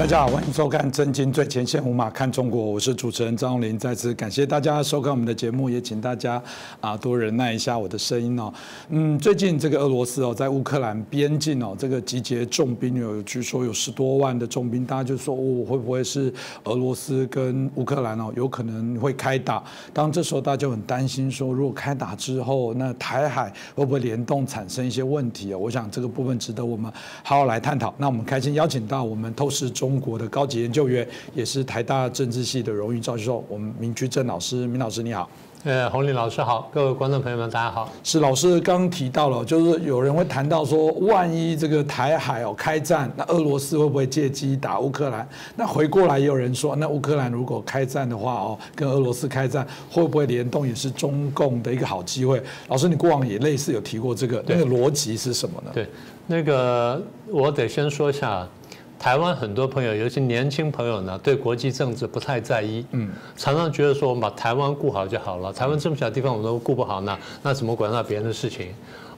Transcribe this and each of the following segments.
家好，欢迎收看《震惊最前线》，无马看中国，我是主持人张荣麟。再次感谢大家收看我们的节目，也请大家多忍耐一下我的声音哦。最近这个俄罗斯哦，在乌克兰边境哦，这个集结重兵据说有10多万的重兵，大家就说会不会是俄罗斯跟乌克兰哦有可能会开打？当然这时候大家就很担心说，如果开打之后，那台海会不会联动产生一些问题哦？我想这个部分值得我们好好来探讨。那我们开心邀请到我们透视中国的高级研究员，也是台大政治系的荣誉教授，我们明居正老师。明老师你好。洪麟老师好，各位观众朋友们大家好。是老师刚刚提到了，就是有人会谈到说，万一这个台海开战，那俄罗斯会不会借机打乌克兰？那回过来也有人说，那乌克兰如果开战的话跟俄罗斯开战，会不会联动也是中共的一个好机会？老师，你过往也类似有提过这个，那个逻辑是什么呢？对，那个我得先说一下。台湾很多朋友，尤其年轻朋友呢，对国际政治不太在意，常常觉得说我们把台湾顾好就好了，台湾这么小的地方我们都顾不好呢，那怎么管到别人的事情？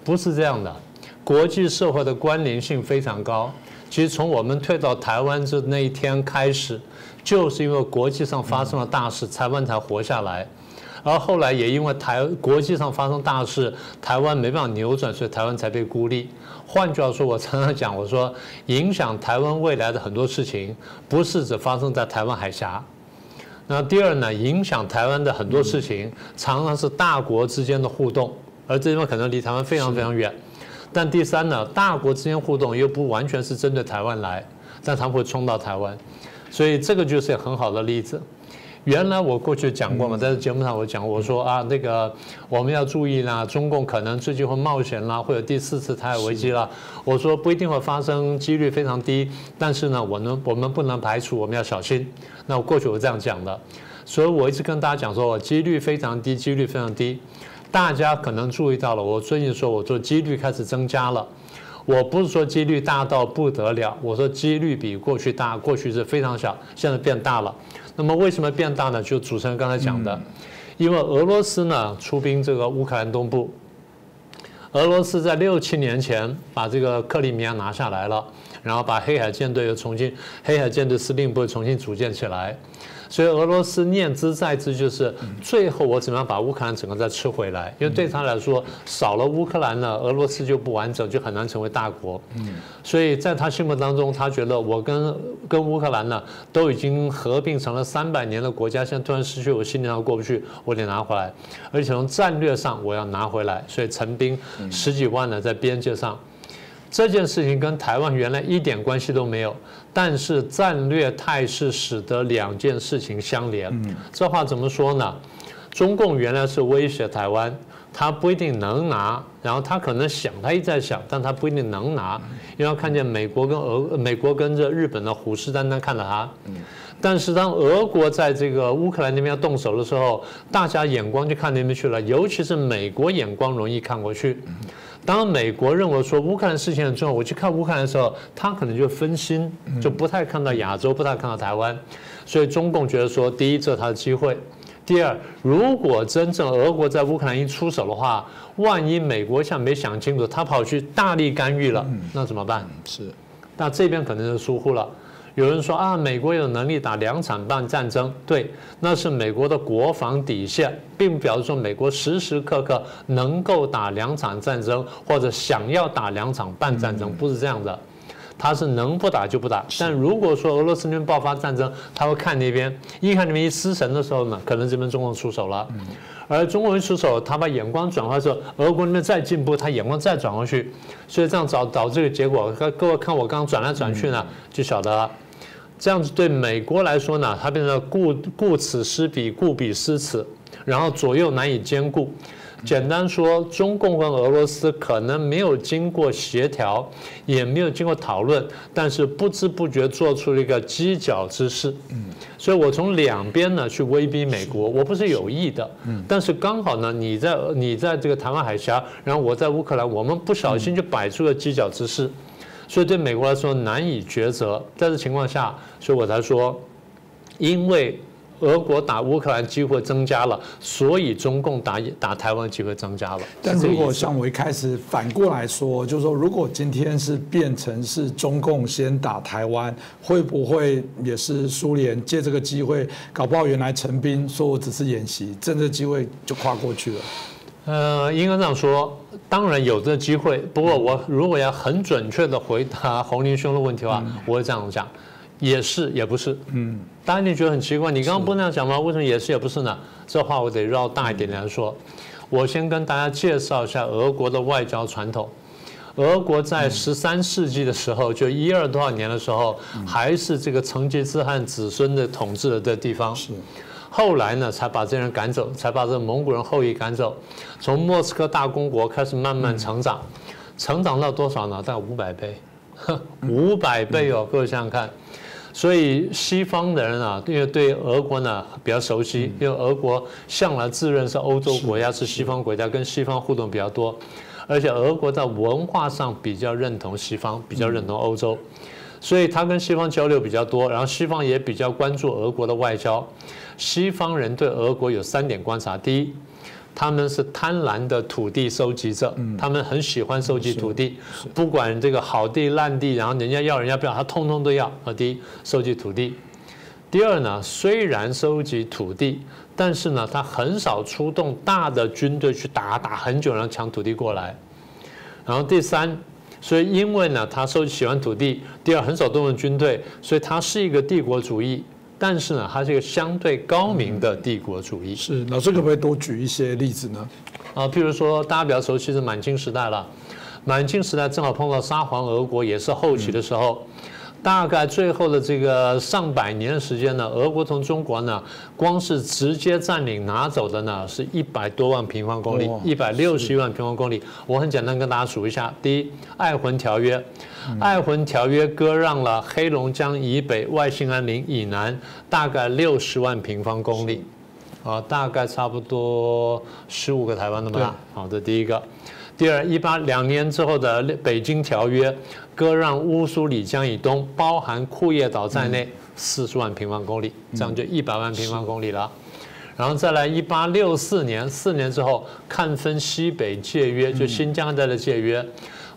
不是这样的，国际社会的关联性非常高。其实从我们退到台湾那一天开始，就是因为国际上发生了大事，台湾才活下来。而后来也因为国际上发生大事，台湾没办法扭转，所以台湾才被孤立。换句话说，我常常讲，我说影响台湾未来的很多事情，不是只发生在台湾海峡。那第二呢，影响台湾的很多事情，常常是大国之间的互动，而这地方可能离台湾非常非常远。但第三呢，大国之间互动又不完全是针对台湾来，但他们会冲到台湾，所以这个就是很好的例子。原来我过去讲过嘛，在节目上我讲，我说那个我们要注意啦，中共可能最近会冒险啦，会有第4次台海危机啦。我说不一定会发生，几率非常低，但是呢，我们不能排除，我们要小心。那我过去我这样讲的，所以我一直跟大家讲说，几率非常低，几率非常低。大家可能注意到了，我最近说我说几率开始增加了。我不是说几率大到不得了，我说几率比过去大，过去是非常小，现在变大了。那么为什么变大呢？就主持人刚才讲的，因为俄罗斯呢出兵这个乌克兰东部，俄罗斯在6、7年前把这个克里米亚拿下来了，然后把黑海舰队黑海舰队司令部重新组建起来。所以俄罗斯念之在之，就是最后我怎么样把乌克兰整个再吃回来？因为对他来说，少了乌克兰呢，俄罗斯就不完整，就很难成为大国。所以在他心目当中，他觉得我跟乌克兰呢都已经合并成了300年的国家，现在突然失去，我心理上过不去，我得拿回来，而且从战略上我要拿回来，所以陈兵10几万呢在边界上。这件事情跟台湾原来一点关系都没有，但是战略态势使得2件事情相连。这话怎么说呢？中共原来是威胁台湾，他不一定能拿，然后他可能想，他一直在想，但他不一定能拿，因为他看见美国跟这日本的虎视眈眈看着他。但是当俄国在这个乌克兰那边要动手的时候，大家眼光就看那边去了，尤其是美国眼光容易看过去。当美国认为说乌克兰事情很重要，我去看乌克兰的时候，他可能就分心，就不太看到亚洲，不太看到台湾。所以中共觉得说，第一，这是他的机会；第二，如果真正俄国在乌克兰一出手的话，万一美国像没想清楚，他跑去大力干预了，那怎么办？是，那这边可能就疏忽了。有人说美国有能力打2场半战争，对，那是美国的国防底线，并不表示说美国时时刻刻能够打2场战争，或者想要打2场半战争，不是这样的。他是能不打就不打，但如果说俄罗斯那边爆发战争，他会看那边，看那边一失神的时候呢，可能这边中共出手了。而中国一出手，他把眼光转换的时候，俄国那边再进步，他眼光再转过去，所以这样导致这个结果，各位看我刚刚转来转去呢，就晓得了。这样子对美国来说呢，它变成顾此失彼，顾彼失此，然后左右难以兼顾。简单说，中共跟俄罗斯可能没有经过协调，也没有经过讨论，但是不知不觉做出了一个犄角之势。所以我从2边呢去威逼美国，我不是有意的，但是刚好呢，你在这个台湾海峡，然后我在乌克兰，我们不小心就摆出了犄角之势。所以对美国来说难以抉择，在这情况下，所以我才说，因为俄国打乌克兰机会增加了，所以中共打台湾机会增加了。但如果像我一开始反过来说，就是说，如果今天是变成是中共先打台湾，会不会也是苏联借这个机会，搞不好原来陈兵说我只是演习，趁这机会就跨过去了？应该这样说，当然有这机会。不过我如果要很准确的回答洪林兄的问题的话，我会这样讲。也是也不是，当然你觉得很奇怪，你刚刚不那样讲吗？为什么也是也不是呢？这话我得绕大一点来说。我先跟大家介绍一下俄国的外交传统。俄国在13世纪的时候，就12多少年的时候，还是这个成吉思汗子孙的统治的地方。是。后来呢，才把这些人赶走，才把这蒙古人后裔赶走，从莫斯科大公国开始慢慢成长，成长到多少呢？大概500倍，500倍哦，各位想想看。所以西方的人啊，因为对俄国呢比较熟悉，因为俄国向来自认是欧洲国家，是西方国家，跟西方互动比较多，而且俄国在文化上比较认同西方，比较认同欧洲，所以他跟西方交流比较多，然后西方也比较关注俄国的外交。西方人对俄国有3点观察：第一，他们是贪婪的土地收集者，他们很喜欢收集土地，不管这个好地烂地，然后人家要人家不要，他通通都要。第一，收集土地；第二呢，虽然收集土地，但是呢，他很少出动大的军队去打很久，然后抢土地过来。然后第三，所以因为呢，他喜欢土地；第二，很少动用军队，所以他是一个帝国主义。但是呢，它是一个相对高明的帝国主义。是，老师可不可以多举一些例子呢？譬如说大家比较熟悉是满清时代了，满清时代正好碰到沙皇俄国，也是后期的时候。大概最后的这个上百年的时间呢，俄国从中国呢，光是直接占领拿走的呢是100多万平方公里，161万平方公里。我很简单跟大家数一下：第一，爱魂条约，爱魂条约割让了黑龙江以北、外兴安岭以南大概60万平方公里，大概差不多15个台湾那么大。好，这第一个。第二，2年之后的北京条约，割让乌苏里江以东，包含库页岛在内，40万平方公里，这样就100万平方公里了。然后再来1864年，4年之后，看分西北界约，就新疆带的界约，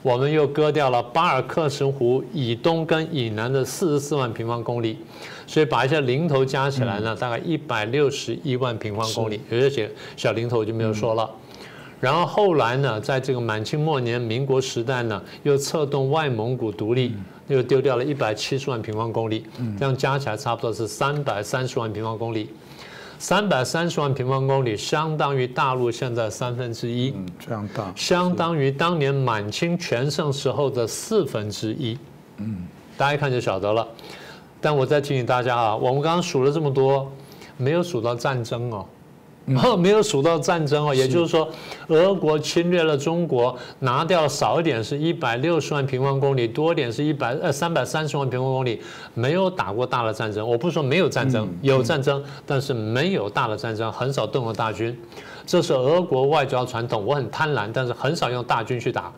我们又割掉了巴尔克什湖以东跟以南的44万平方公里，所以把一些零头加起来呢，大概161万平方公里，有些小零头我就没有说了。然后后来呢，在这个满清末年、民国时代呢，又策动外蒙古独立，又丢掉了170万平方公里，这样加起来差不多是330万平方公里。330万平方公里相当于大陆现在1/3，非常大，相当于当年满清全盛时候的1/4。大家一看就晓得了。但我再提醒大家啊，我们刚刚数了这么多，没有数到战争哦。没有数到战争哦，也就是说，俄国侵略了中国，拿掉少一点是160万平方公里，多一点是330万平方公里，没有打过大的战争。我不是说没有战争，有战争，但是没有大的战争，很少动用大军。这是俄国外交传统。我很贪婪，但是很少用大军去打。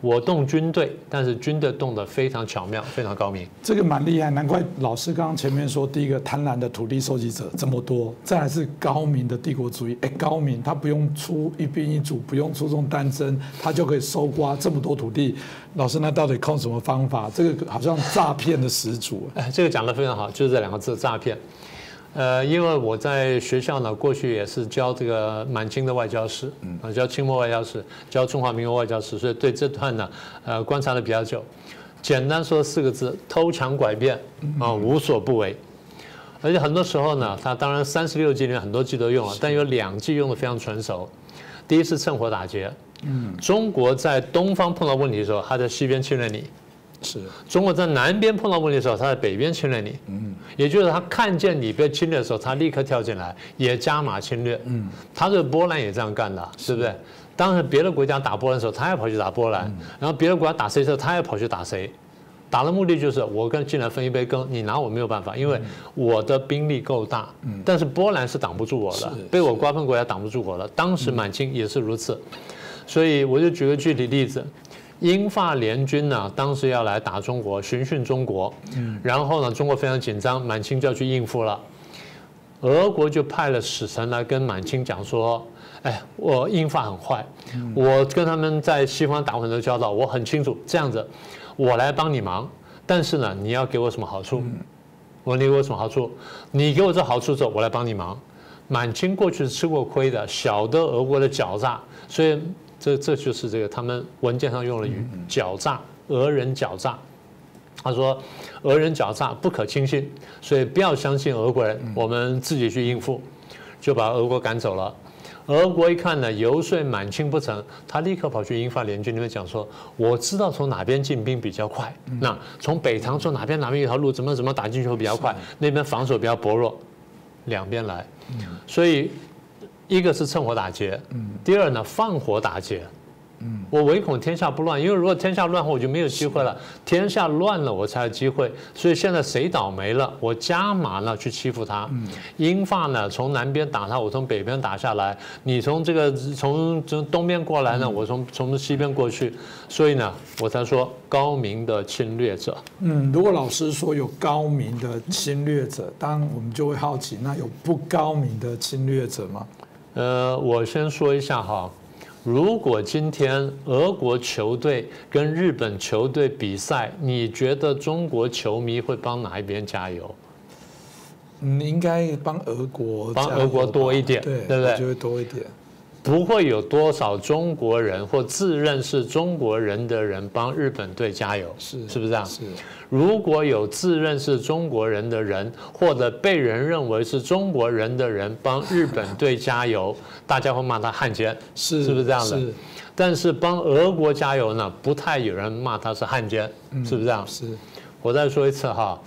我动军队，但是军队动得非常巧妙，非常高明。这个蛮厉害，难怪老师刚刚前面说，第一个贪婪的土地收集者这么多，再来是高明的帝国主义。高明，他不用出一兵一卒，不用出动单征，他就可以收刮这么多土地。老师，那到底靠什么方法？这个好像诈骗的始祖。这个讲得非常好，就是这2个字，诈骗。因为我在学校呢，过去也是教这个满清的外交史，教清末外交史，教中华民国外交史，所以对这段呢，观察的比较久。简单说4个字：偷抢拐骗无所不为。而且很多时候呢，他当然36计里面很多计都用了，但有2计用的非常纯熟。第一是趁火打劫，中国在东方碰到问题的时候，他在西边侵略你。是中国在南边碰到问题的时候，他在北边侵略你，也就是他看见你被侵略的时候，他立刻跳进来，也加码侵略，他对波兰也这样干的，对不对？当时别的国家打波兰的时候，他也跑去打波兰，然后别的国家打谁的时候，他也跑去打谁，打的目的就是我跟进来分一杯羹，你拿我没有办法，因为我的兵力够大，但是波兰是挡不住我的，被我瓜分国家挡不住我了，当时满清也是如此，所以我就举个具体例子。英法联军呢，当时要来打中国，巡训中国，然后呢，中国非常紧张，满清就要去应付了。俄国就派了使臣来跟满清讲说，哎，我英法很坏，我跟他们在西方打过很多交道，我很清楚，这样子，我来帮你忙，但是呢，你要给我什么好处？我你给我什么好处？你给我这好处之后，我来帮你忙。满清过去是吃过亏的，晓得俄国的狡诈，所以这就是这个他们文件上用了语狡诈，俄人狡诈。他说俄人狡诈不可轻信，所以不要相信俄国人，我们自己去应付，就把俄国赶走了。俄国一看呢，游说满清不成，他立刻跑去英法联军里面讲说，我知道从哪边进兵比较快，那从北塘从哪边有一条路怎么打进去会比较快，那边防守比较薄弱，两边来，所以一个是趁火打劫，第二呢放火打劫。我唯恐天下不乱，因为如果天下乱后我就没有机会了。天下乱了我才有机会，所以现在谁倒霉了，我加码呢去欺负他。英法呢从南边打他，我从北边打下来；你从从东边过来呢，我从西边过去。所以呢，我才说高明的侵略者。如果老师说有高明的侵略者，当然我们就会好奇，那有不高明的侵略者吗？我先说一下哈。如果今天俄国球队跟日本球队比赛，你觉得中国球迷会帮哪一边加油？应该帮俄国，帮俄国多一点，对不对？就会多一点。不会有多少中国人或自认是中国人的人帮日本队加油，是不是这样？是。如果有自认是中国人的人，或者被人认为是中国人的人帮日本队加油，大家会骂他汉奸，是不是这样的？是。但是帮俄国加油呢，不太有人骂他是汉奸，是不是这样？是。我再说一次哈。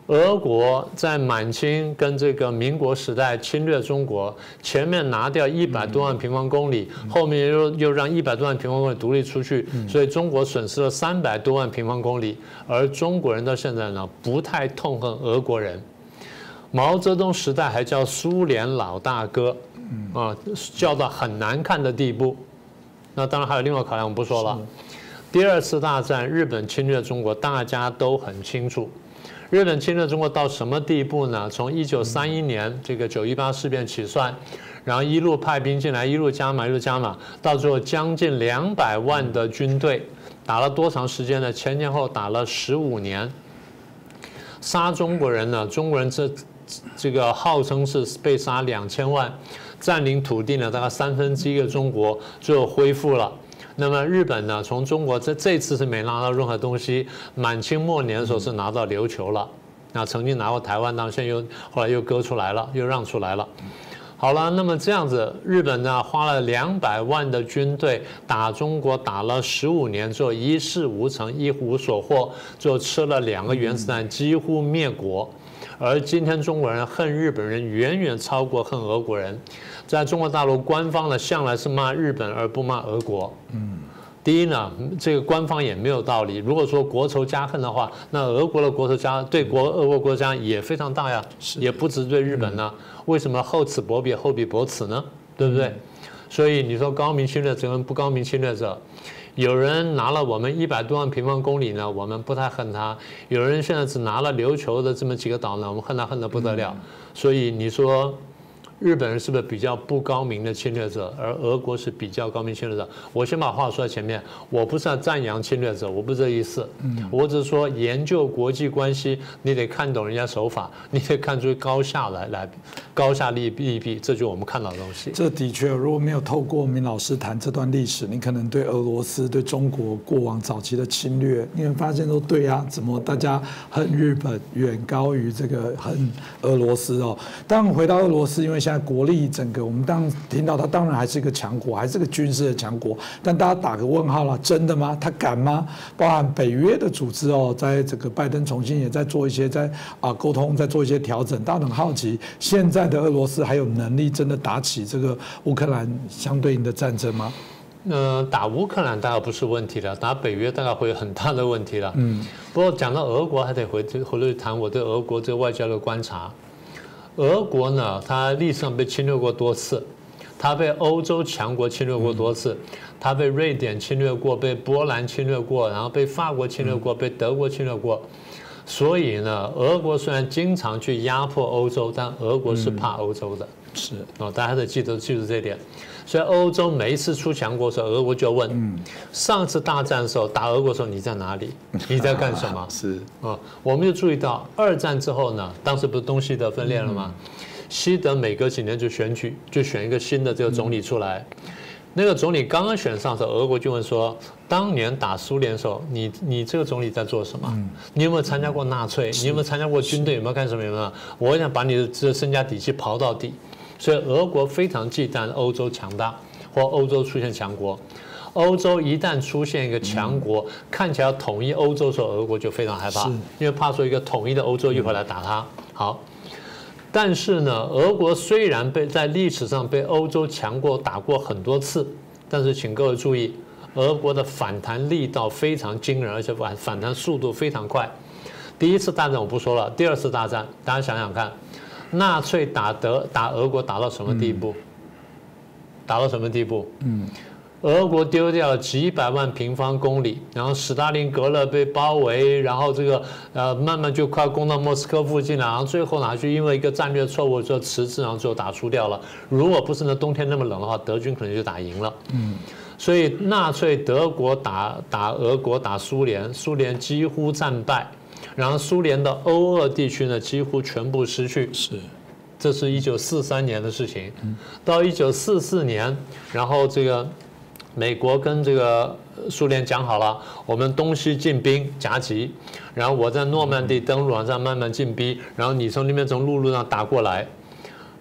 俄国在满清跟这个民国时代侵略中国，前面拿掉100多万平方公里，后面又让100多万平方公里独立出去，所以中国损失了300多万平方公里。而中国人到现在呢，不太痛恨俄国人。毛泽东时代还叫苏联老大哥，叫到很难看的地步。那当然还有另外考量，我不说了。第2次大战，日本侵略中国，大家都很清楚。日本侵略中国到什么地步呢？从1931年这个9·18事变起算，然后一路派兵进来，一路加码，到最后将近200万的军队，打了多长时间呢？前后打了15年。杀中国人呢？中国人这个号称是被杀2000万，占领土地呢大概1/3的中国，最后恢复了。那么日本呢，从中国这次是没拿到任何东西，满清末年的时候是拿到琉球了，那曾经拿过台湾，当现后来又割出来了，又让出来了。好了，那么这样子，日本呢花了200万的军队打中国，打了15年之后一事无成，一无所获，就吃了2个原子弹，几乎灭国。而今天中国人恨日本人远远超过恨俄国人，在中国大陆官方呢向来是骂日本而不骂俄国。第一呢，这个官方也没有道理。如果说国仇家恨的话，那俄国的国仇家对俄国国家也非常大呀，也不止对日本呢。为什么厚此薄彼，厚彼薄此呢？对不对？所以你说高明侵略者跟不高明侵略者。有人拿了我们100多万平方公里呢，我们不太恨他；有人现在只拿了琉球的这么几个岛呢，我们恨他恨得不得了。所以你说日本人是不是比较不高明的侵略者，而俄国是比较高明侵略者？我先把话说在前面，我不是要赞扬侵略者，我不是这意思。我只是说研究国际关系，你得看懂人家手法，你得看出高下来高下利弊，这就是我们看到的东西。这的确，如果没有透过明老师谈这段历史，你可能对俄罗斯、对中国过往早期的侵略，你会发现说，对啊，怎么大家恨日本远高于这个恨俄罗斯哦？当然回到俄罗斯，因为现在国力整个，我们当听到它当然还是一个强国，还是个军事的强国，但大家打个问号了，真的吗？他敢吗？包含北约的组织哦，在这个拜登重新也在做一些沟通，在做一些调整。大家很好奇，现在的俄罗斯还有能力真的打起这个乌克兰相对应的战争吗？打乌克兰大概不是问题了，打北约大概会有很大的问题了。不过讲到俄国，还得回去谈我对俄国这个外交的观察。俄国呢，它历史上被侵略过多次，它被欧洲强国侵略过多次，它被瑞典侵略过，被波兰侵略过，然后被法国侵略过，被德国侵略过。所以呢，俄国虽然经常去压迫欧洲，但俄国是怕欧洲的。是哦，大家得记住这一点。所以欧洲每一次出强国的时候，俄国就问：上次大战的时候打俄国的时候你在哪里？你在干什么？是啊，我们就注意到二战之后呢，当时不是东西德分裂了吗？西德每隔几年就选举，就选一个新的这个总理出来。那个总理刚刚选上的时候，俄国就问说：当年打苏联的时候，你这个总理在做什么？你有没有参加过纳粹？你有没有参加过军队？有没有干什么？有没有？我想把你的这身家底细刨到底。所以俄国非常忌惮欧洲强大或欧洲出现强国。欧洲一旦出现一个强国，看起来要统一欧洲的时候，俄国就非常害怕，因为怕说一个统一的欧洲一会儿来打他。好，但是呢，俄国虽然在历史上被欧洲强国打过很多次，但是请各位注意，俄国的反弹力道非常惊人，而且反弹速度非常快。第一次大战我不说了，第二次大战大家想想看。纳粹打俄国打到什么地步？打到什么地步？俄国丢掉了几百万平方公里，然后史大林格勒被包围，然后这个慢慢就快攻到莫斯科附近了，然后最后呢就因为一个战略错误就迟滞，然后最后打输掉了。如果不是呢冬天那么冷的话，德军可能就打赢了。所以纳粹德国打俄国打苏联，苏联几乎战败。然后苏联的欧俄地区呢，几乎全部失去。是，这是1943年的事情。到1944年，然后这个美国跟这个苏联讲好了，我们东西进兵夹击，然后我在诺曼底登陆网上慢慢进逼，然后你从那边从陆路上打过来，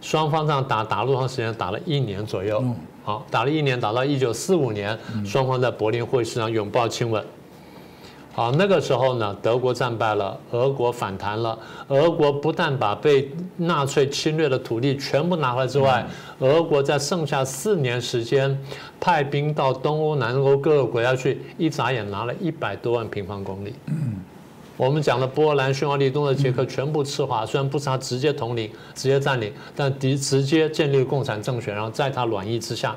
双方这样打了多长时间？打了1年左右。好，打了1年，打到1945年，双方在柏林会议上拥抱亲吻。好，那个时候呢，德国战败了，俄国反弹了。俄国不但把被纳粹侵略的土地全部拿回来之外，俄国在剩下4年时间，派兵到东欧、南欧各个国家去，一眨眼拿了100多万平方公里。我们讲的波兰、匈牙利、东德、捷克全部赤化，虽然不是他直接统领、直接占领，但直接建立了共产政权，然后在他软意之下。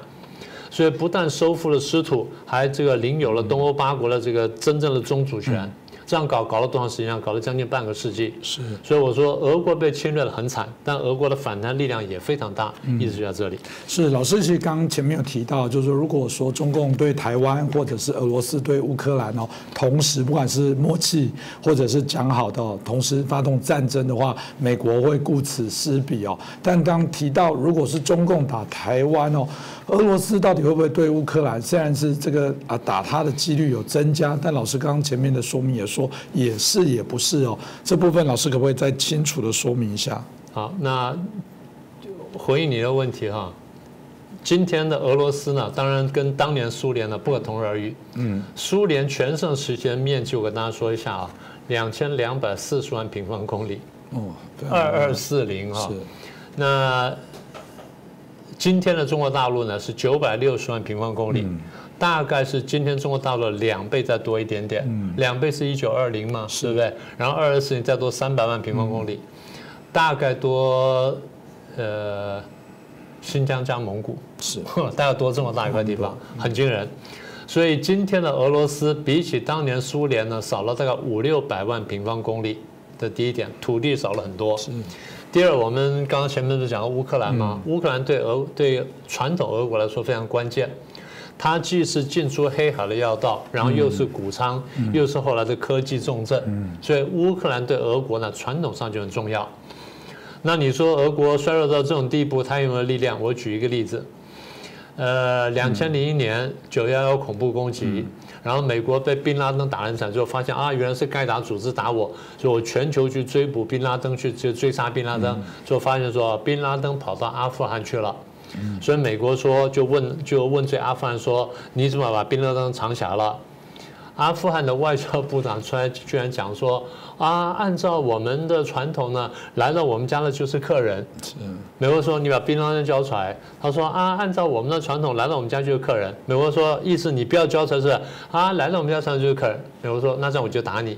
所以不但收复了失土，还这个领有了东欧8国的这个真正的宗主权。这样搞了多长时间？搞了将近半个世纪。是，所以我说俄国被侵略得很惨，但俄国的反弹力量也非常大，一直就在这里。是，老师其实刚刚前面有提到，就是说如果说中共对台湾或者是俄罗斯对乌克兰同时不管是默契或者是讲好的同时发动战争的话，美国会顾此失彼但刚提到如果是中共打台湾俄罗斯到底会不会对乌克兰？虽然是这个打他的几率有增加，但老师刚刚前面的说明也说也是也不是这部分老师可不可以再清楚的说明一下？好，那回应你的问题今天的俄罗斯呢，当然跟当年苏联呢不可同日而语。苏联全盛时期的面积，我跟大家说一下2240万平方公里。2240是。那今天的中国大陆呢是960万平方公里，大概是今天中国大陆的2倍再多一点点，2倍是1920嘛，对不对？然后2240再多300万平方公里，大概多新疆加蒙古是，大概多这么大一块地方，很惊人。所以今天的俄罗斯比起当年苏联呢，少了大概500-600万平方公里的第一点，土地少了很多。第二，我们刚刚前面不是讲到乌克兰吗？乌克兰对传统俄国来说非常关键，它既是进出黑海的要道，然后又是谷仓，又是后来的科技重镇，所以乌克兰对俄国呢传统上就很重要。那你说俄国衰弱到这种地步，它有没有力量？我举一个例子，2001年911恐怖攻击。然后美国被宾拉登打人惨之后，发现原来是盖达组织打我，所以我全球去追捕宾拉登，去追杀宾拉登，最后发现说宾拉登跑到阿富汗去了，所以美国说就问罪阿富汗说你怎么把宾拉登藏起来了？阿富汗的外交部长出来居然讲说按照我们的传统呢，来到我们家的就是客人。美国说你把宾拉登交出来，他说按照我们的传统，来到我们家就是客人。美国说意思你不要交出来是来到我们家就是客人。美国说那这样我就打你。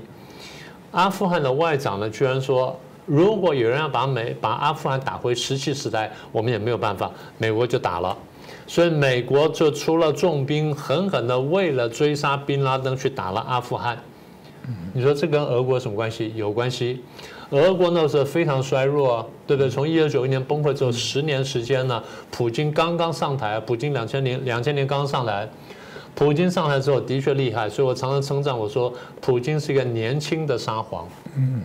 阿富汗的外长呢居然说，如果有人要把阿富汗打回17时代，我们也没有办法，美国就打了。所以美国就出了重兵，狠狠的为了追杀宾拉登去打了阿富汗。你说这跟俄国有什么关系？有关系。俄国那时候非常衰弱啊，对不对？从1991年崩溃之后10年时间呢，普京刚刚上台，普京2000年刚刚上台，普京上台之后的确厉害，所以我常常称赞我说，普京是一个年轻的沙皇，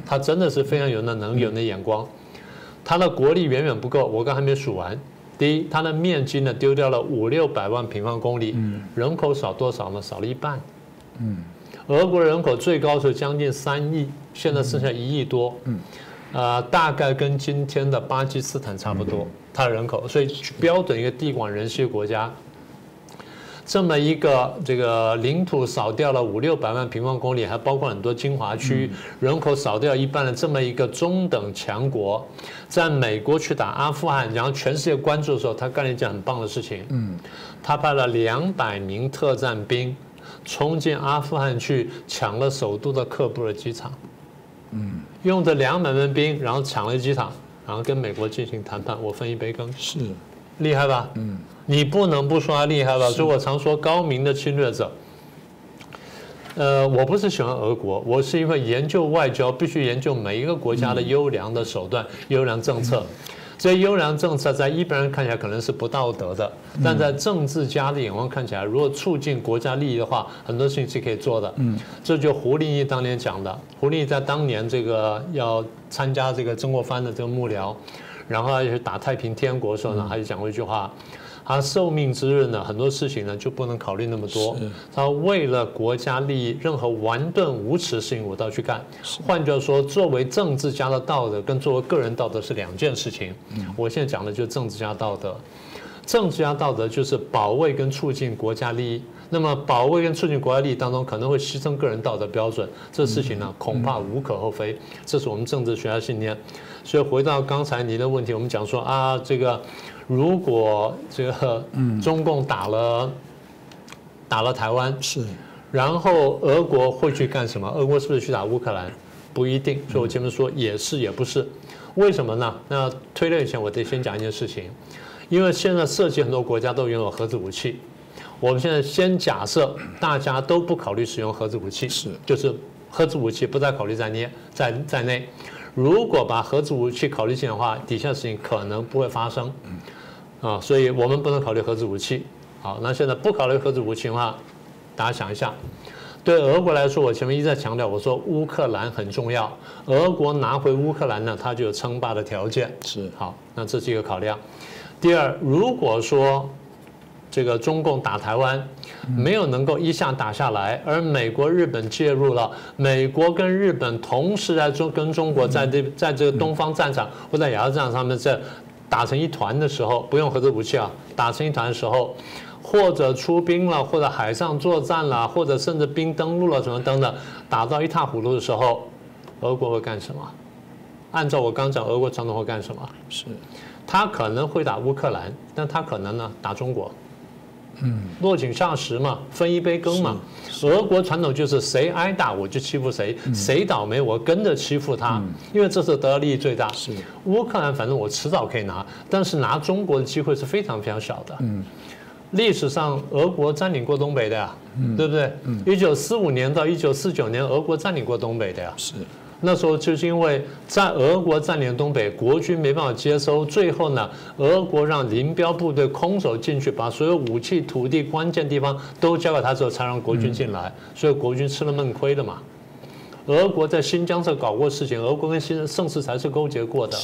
他真的是非常有那能力、有那眼光。他的国力远远不够，我刚还没数完。第一，它的面积呢丢掉了500-600万平方公里，人口少多少呢？少了一半。俄国人口最高时候将近3亿，现在剩下1亿多，大概跟今天的巴基斯坦差不多，它的人口，所以标准一个地广人稀的国家。这么一个这个领土少掉了500-600万平方公里，还包括很多精华区，人口少掉一半的这么一个中等强国，在美国去打阿富汗，然后全世界关注的时候，他干了一件很棒的事情，他派了200名特战兵冲进阿富汗去抢了首都的喀布尔机场，用这200名兵，然后抢了机场，然后跟美国进行谈判，我分一杯羹，是厉害吧？你不能不说他厉害吧？所以我常说高明的侵略者。我不是喜欢俄国，我是因为研究外交必须研究每一个国家的优良的手段、优良政策。这些优良政策在一般人看起来可能是不道德的，但在政治家的眼光看起来，如果促进国家利益的话，很多事情是可以做的。这就胡立翼当年讲的。胡立翼在当年这个要参加这个曾国藩的这个幕僚，然后要去打太平天国的时候呢，他就讲过一句话。他受命之日呢，很多事情呢就不能考虑那么多。他为了国家利益，任何顽钝无耻的事情我都要去干。换句话说，作为政治家的道德跟作为个人道德是2件事情。我现在讲的就是政治家道德。政治家道德就是保卫跟促进国家利益。那么保卫跟促进国家利益当中，可能会牺牲个人道德标准，这事情呢恐怕无可厚非。这是我们政治学家信念。所以回到刚才您的问题，我们讲说啊，这个。如果这个中共打了台湾，是，然后俄国会去干什么？俄国是不是去打乌克兰？不一定。所以我前面说也是也不是，为什么呢？那推论以前我得先讲一件事情，因为现在涉及很多国家都拥有核子武器，我们现在先假设大家都不考虑使用核子武器，是，就是核子武器不再考虑在内。如果把核子武器考虑进来的话，底下事情可能不会发生。所以我们不能考虑核子武器。好，那现在不考虑核子武器的话，大家想一下，对俄国来说，我前面一再强调，我说乌克兰很重要，俄国拿回乌克兰呢，它就有称霸的条件。是，好，那这是一个考量。第二，如果说这个中共打台湾没有能够一下打下来，而美国、日本介入了，美国跟日本同时跟中国在这个东方战场或在亚洲战场上面在打成一团的时候，不用核子武器啊，打成一团的时候，或者出兵了，或者海上作战了，或者甚至兵登陆了什么等等，打到一塌糊涂的时候，俄国会干什么？按照我刚讲，俄国传统会干什么？是，他可能会打乌克兰，但他可能呢打中国。落井下石嘛，分一杯羹嘛。俄国传统就是谁挨打我就欺负谁，谁倒霉我跟着欺负他，因为这是得到利益最大。是乌克兰，反正我迟早可以拿，但是拿中国的机会是非常非常小的。历史上俄国占领过东北的呀，对不对？1945年到1949年，俄国占领过东北的呀。是。那时候就是因为在俄国占领东北，国军没办法接收，最后呢，俄国让林彪部队空手进去，把所有武器、土地关键地方都交给他之后，才让国军进来，所以国军吃了闷亏的嘛。俄国在新疆这搞过事情，俄国跟盛世才是勾结过的，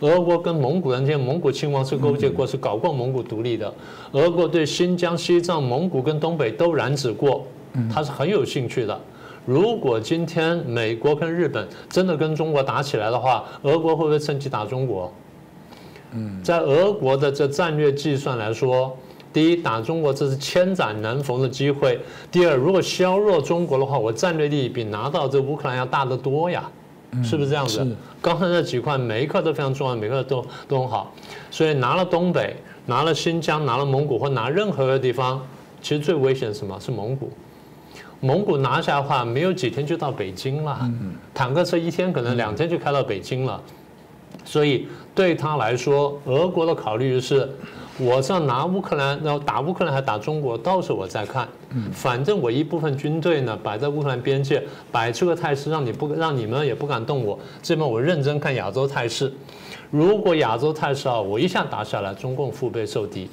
俄国跟蒙古人这些蒙古亲王是勾结过，是搞过蒙古独立的，俄国对新疆、西藏、蒙古跟东北都染指过，他是很有兴趣的。如果今天美国跟日本真的跟中国打起来的话，俄国会不会趁机打中国？在俄国的这战略计算来说，第一，打中国这是千载难逢的机会；第二，如果削弱中国的话，我战略利益比拿到这乌克兰要大得多呀，是不是这样子？刚才那几块每一块都非常重要，每一块都很好，所以拿了东北、拿了新疆、拿了蒙古或拿任何一个地方，其实最危险是什么？是蒙古。蒙古拿下的话，没有几天就到北京了，坦克车1天可能2天就开到北京了。所以对他来说，俄国的考虑是，我是要拿乌克兰，然后打乌克兰还打中国，到时候我再看。反正我一部分军队呢摆在乌克兰边界，摆出个态势，让你们也不敢动我。这边我认真看亚洲态势，如果亚洲态势我一下打下来，中共腹背受敌。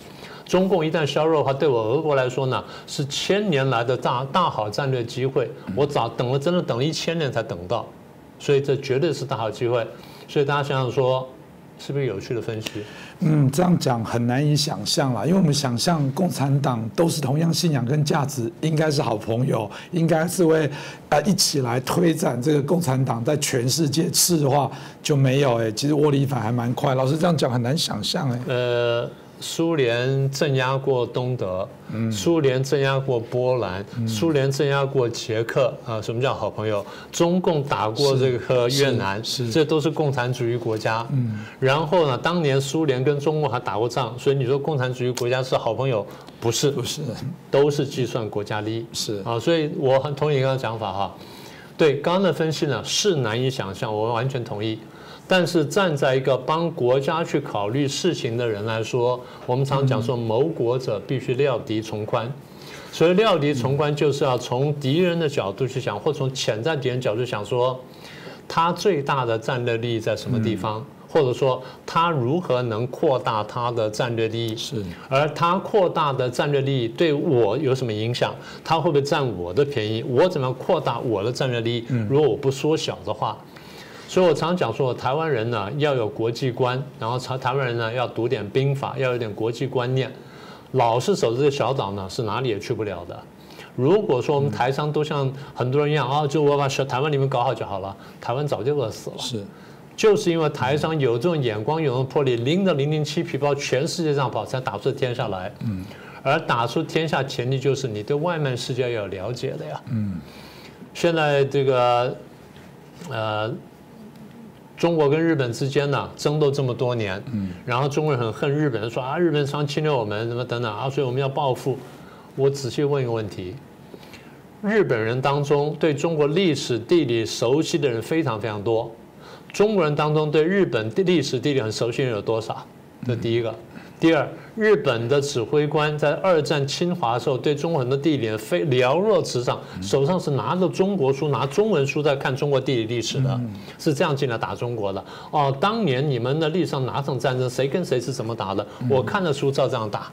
中共一旦削弱的话，对我俄国来说呢，是1000年来的大好战略机会。我真的等了1000年才等到，所以这绝对是大好机会。所以大家想想说，是不是有趣的分析？这样讲很难以想象啦，因为我们想象共产党都是同样信仰跟价值，应该是好朋友，应该是会一起来推展这个共产党在全世界赤化，就没有其实窝里反还蛮快。老师这样讲很难想象苏联镇压过东德，苏联镇压过波兰，苏联镇压过捷克什么叫好朋友？中共打过这个越南，这都是共产主义国家。然后呢，当年苏联跟中共还打过仗，所以你说共产主义国家是好朋友？不是，都是计算国家利益。所以我很同意刚刚讲法对，刚刚的分析呢是难以想象，我完全同意。但是站在一个帮国家去考虑事情的人来说，我们常讲说谋国者必须料敌从宽。所以料敌从宽就是要从敌人的角度去想，或从潜在敌人角度想说，他最大的战略利益在什么地方，或者说他如何能扩大他的战略利益，而他扩大的战略利益对我有什么影响？他会不会占我的便宜？我怎么样扩大我的战略利益？如果我不缩小的话。所以我常讲说，台湾人呢要有国际观，然后台湾人呢要读点兵法，要有点国际观念。老是守着这个小岛呢，是哪里也去不了的。如果说我们台商都像很多人一样就我把台湾里面搞好就好了，台湾早就饿死了。就是因为台商有这种眼光，有这种魄力，拎着007皮包全世界上跑，才打出天下来。而打出天下前提就是你对外面世界要有了解的呀。现在这个中国跟日本之间呢争斗这么多年，然后中国人很恨日本人，说日本常侵略我们什么等等所以我们要报复。我仔细问一个问题，日本人当中对中国历史地理熟悉的人非常非常多，中国人当中对日本历史地理很熟悉的人有多少？这第一个。第二，日本的指挥官在2战侵华的时候，对中国很多地理非了若指掌，手上是拿着中国书、拿中文书在看中国地理历史的，是这样进来打中国的。当年你们的历史上哪场战争，谁跟谁是怎么打的？我看的书照这样打。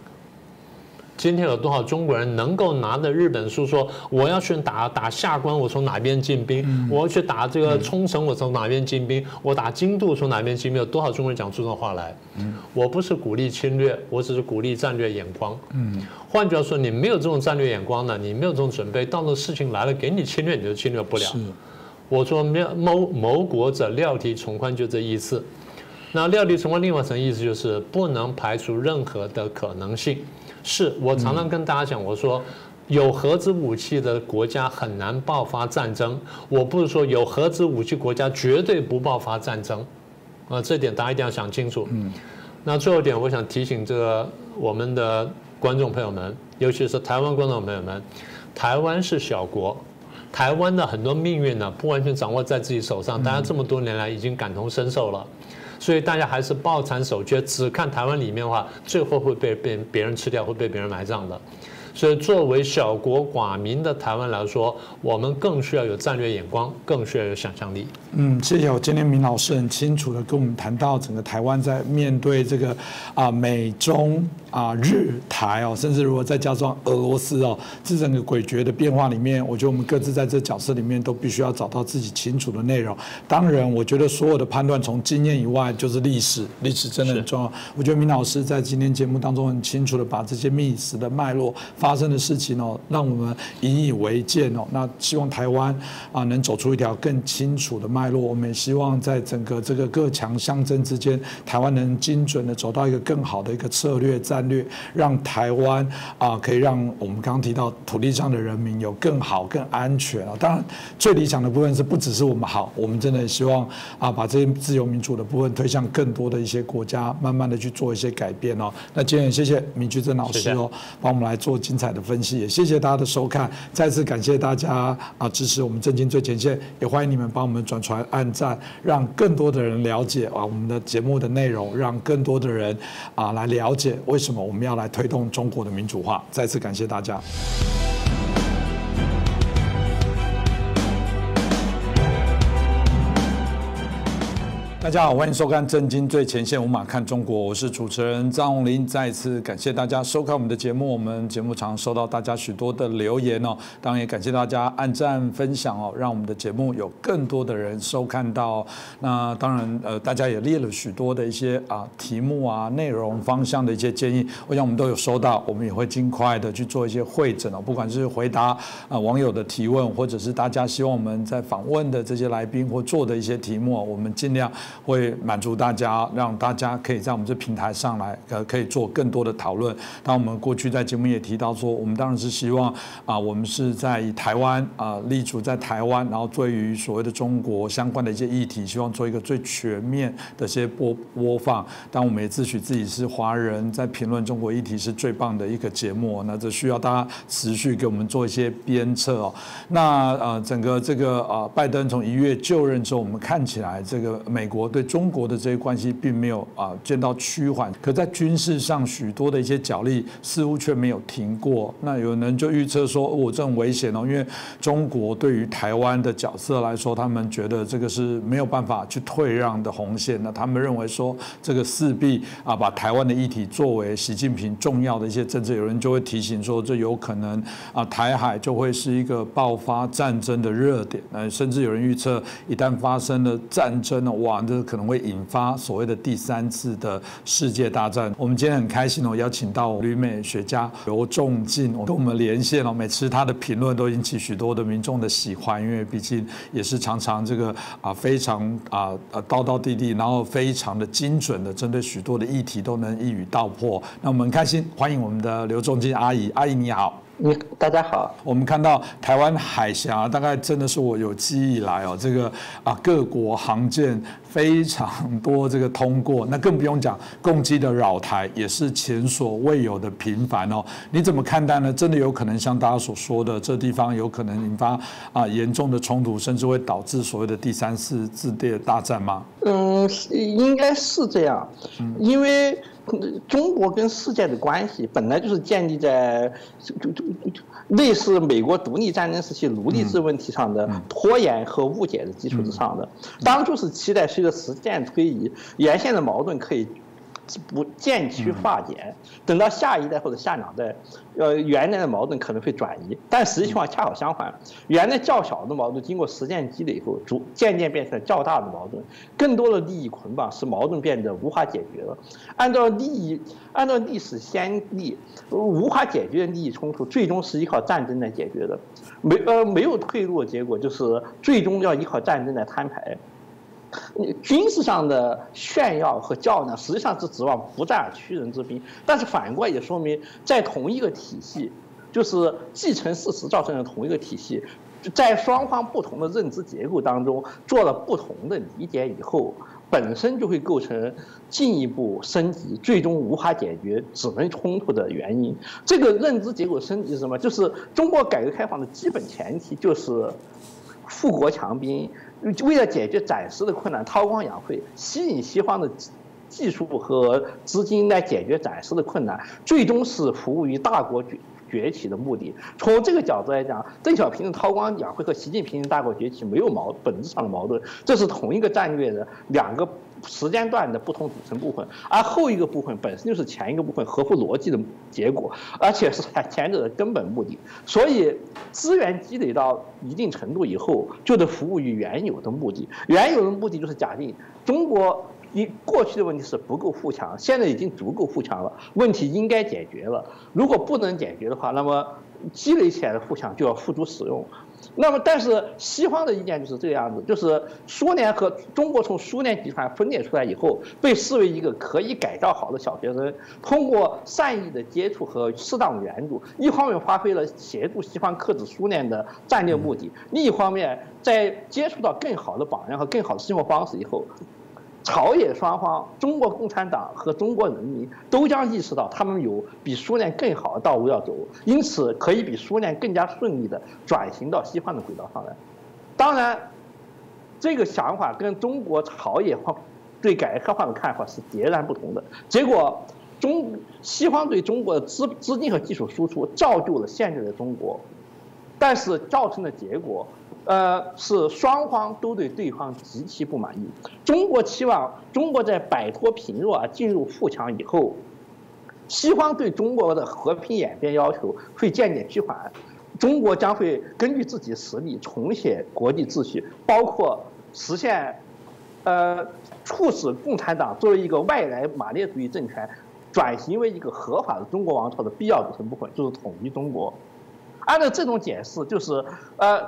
今天有多少中国人能够拿着日本书说我要去打下关，我从哪边进兵？我要去打这个冲绳，我从哪边进兵？我打京都从哪边进兵？有多少中国人讲出这种话来？我不是鼓励侵略，我只是鼓励战略眼光。换句话说，你没有这种战略眼光呢，你没有这种准备，到那事情来了给你侵略，你就侵略不了。我说谋国者料敌从宽，就这意思。那料敌从宽另外一层意思就是不能排除任何的可能性。是我常常跟大家讲，我说有核子武器的国家很难爆发战争，我不是说有核子武器国家绝对不爆发战争，这点大家一定要想清楚。那最后一点，我想提醒我们的观众朋友们，尤其是台湾观众朋友们，台湾是小国，台湾的很多命运呢不完全掌握在自己手上，大家这么多年来已经感同身受了。所以大家还是抱残守缺，只看台湾里面的话，最后会被别人吃掉，会被别人埋葬的。所以作为小国寡民的台湾来说，我们更需要有战略眼光，更需要有想象力。谢谢。今天明老师很清楚的跟我们谈到整个台湾在面对这个美中日台甚至如果再加上俄罗斯这整个诡谲的变化里面，我觉得我们各自在这角色里面都必须要找到自己清楚的内容。当然，我觉得所有的判断从经验以外就是历史，历史真的很重要。我觉得明老师在今天节目当中很清楚的把这些历史的脉络发生的事情让我们引以为戒那希望台湾能走出一条更清楚的脉络。我们也希望在整个这个各强相争之间，台湾能精准的走到一个更好的一个策略战略，让台湾可以让我们刚刚提到土地上的人民有更好、更安全当然，最理想的部分是不只是我们好，我们真的也希望把这些自由民主的部分推向更多的一些国家，慢慢的去做一些改变那今天也谢谢明居正老师帮我们来做今精彩的分析，也谢谢大家的收看，再次感谢大家支持我们震惊最前线，也欢迎你们帮我们转传、按赞，让更多的人了解我们的节目的内容，让更多的人来了解为什么我们要来推动中国的民主化。再次感谢大家。大家好，欢迎收看《震惊最前线》，无马看中国，我是主持人张宏林。再一次感谢大家收看我们的节目，我们节目常收到大家许多的留言哦，当然也感谢大家按赞分享哦，让我们的节目有更多的人收看到。那当然大家也列了许多的一些题目内容方向的一些建议，我想我们都有收到，我们也会尽快的去做一些会诊哦，不管是回答网友的提问，或者是大家希望我们在访问的这些来宾或做的一些题目，我们尽量会满足大家，让大家可以在我们这平台上来，可以做更多的讨论。当我们过去在节目也提到说，我们当然是希望我们是在以台湾立足在台湾，然后对于所谓的中国相关的一些议题，希望做一个最全面的一些播放。但我们也自诩自己是华人，在评论中国议题是最棒的一个节目。那这需要大家持续给我们做一些鞭策哦。那整个这个拜登从1月就任之后，我们看起来这个美国对中国的这些关系并没有见到趋缓，可在军事上许多的一些角力似乎却没有停过。那有人就预测说，这很危险哦，因为中国对于台湾的角色来说，他们觉得这个是没有办法去退让的红线。那他们认为说，这个势必把台湾的议题作为习近平重要的一些政策，有人就会提醒说，这有可能台海就会是一个爆发战争的热点。甚至有人预测，一旦发生了战争哇，这可能会引发所谓的第3次的世界大战。我们今天很开心邀请到旅美学家刘仲敬跟我们连线每次他的评论都引起许多的民众的喜欢，因为毕竟也是常常这个非常道道地地，然后非常的精准的针对许多的议题都能一语道破。那我们很开心欢迎我们的刘仲敬阿姨，阿姨你好。大家好。我们看到台湾海峡，大概真的是我有记忆以来这个各国航舰非常多这个通过，那更不用讲攻击的扰台也是前所未有的频繁哦。你怎么看待呢？真的有可能像大家所说的，这地方有可能引发严重的冲突，甚至会导致所谓的第3次世界大战吗？应该是这样，因为中国跟世界的关系本来就是建立在类似美国独立战争时期奴隶制问题上的拖延和误解的基础之上的。当初是期待随着时间推移，沿线的矛盾可以不渐趋化解，等到下一代或者下2代，原来的矛盾可能会转移，但实际情况恰好相反，原来较小的矛盾经过时间积累后，渐渐变成了较大的矛盾，更多的利益捆绑使矛盾变得无法解决了。按照历史先例，无法解决的利益冲突，最终是依靠战争来解决的。没有退路的结果就是最终要依靠战争来摊牌。军事上的炫耀和骄傲呢，实际上是指望不战而屈人之兵，但是反过来也说明，在同一个体系，就是继承事实造成的同一个体系，在双方不同的认知结构当中做了不同的理解以后，本身就会构成进一步升级，最终无法解决只能冲突的原因。这个认知结构升级是什么？就是中国改革开放的基本前提就是富国强兵。为了解决暂时的困难，韬光养晦，吸引西方的技术和资金来解决暂时的困难，最终是服务于大国崛起的目的。从这个角度来讲，邓小平的韬光养晦和习近平的大国崛起没有本质上的矛盾，这是同一个战略的2个时间段的不同组成部分，而后一个部分本身就是前一个部分合乎逻辑的结果，而且是前者的根本目的。所以资源积累到一定程度以后，就得服务于原有的目的。原有的目的就是假定中国过去的问题是不够富强，现在已经足够富强了，问题应该解决了。如果不能解决的话，那么积累起来的富强就要付诸使用。那么，但是西方的意见就是这个样子，就是苏联和中国从苏联集团分裂出来以后，被视为一个可以改造好的小学生，通过善意的接触和适当的援助，一方面发挥了协助西方克制苏联的战略目的，另一方面在接触到更好的榜样和更好的生活方式以后，朝野双方，中国共产党和中国人民都将意识到他们有比苏联更好的道路要走，因此可以比苏联更加顺利地转型到西方的轨道上来。当然，这个想法跟中国朝野对改革开放的看法是截然不同的。结果，西方对中国的资金和技术输出造就了现在的中国，但是造成的结果。是双方都对对方极其不满意。中国期望中国在摆脱贫弱进入富强以后，西方对中国的和平演变要求会渐渐趋缓，中国将会根据自己实力重写国际秩序，包括实现，促使共产党作为一个外来马列主义政权转型为一个合法的中国王朝的必要组成部分，就是统一中国。按照这种解释，就是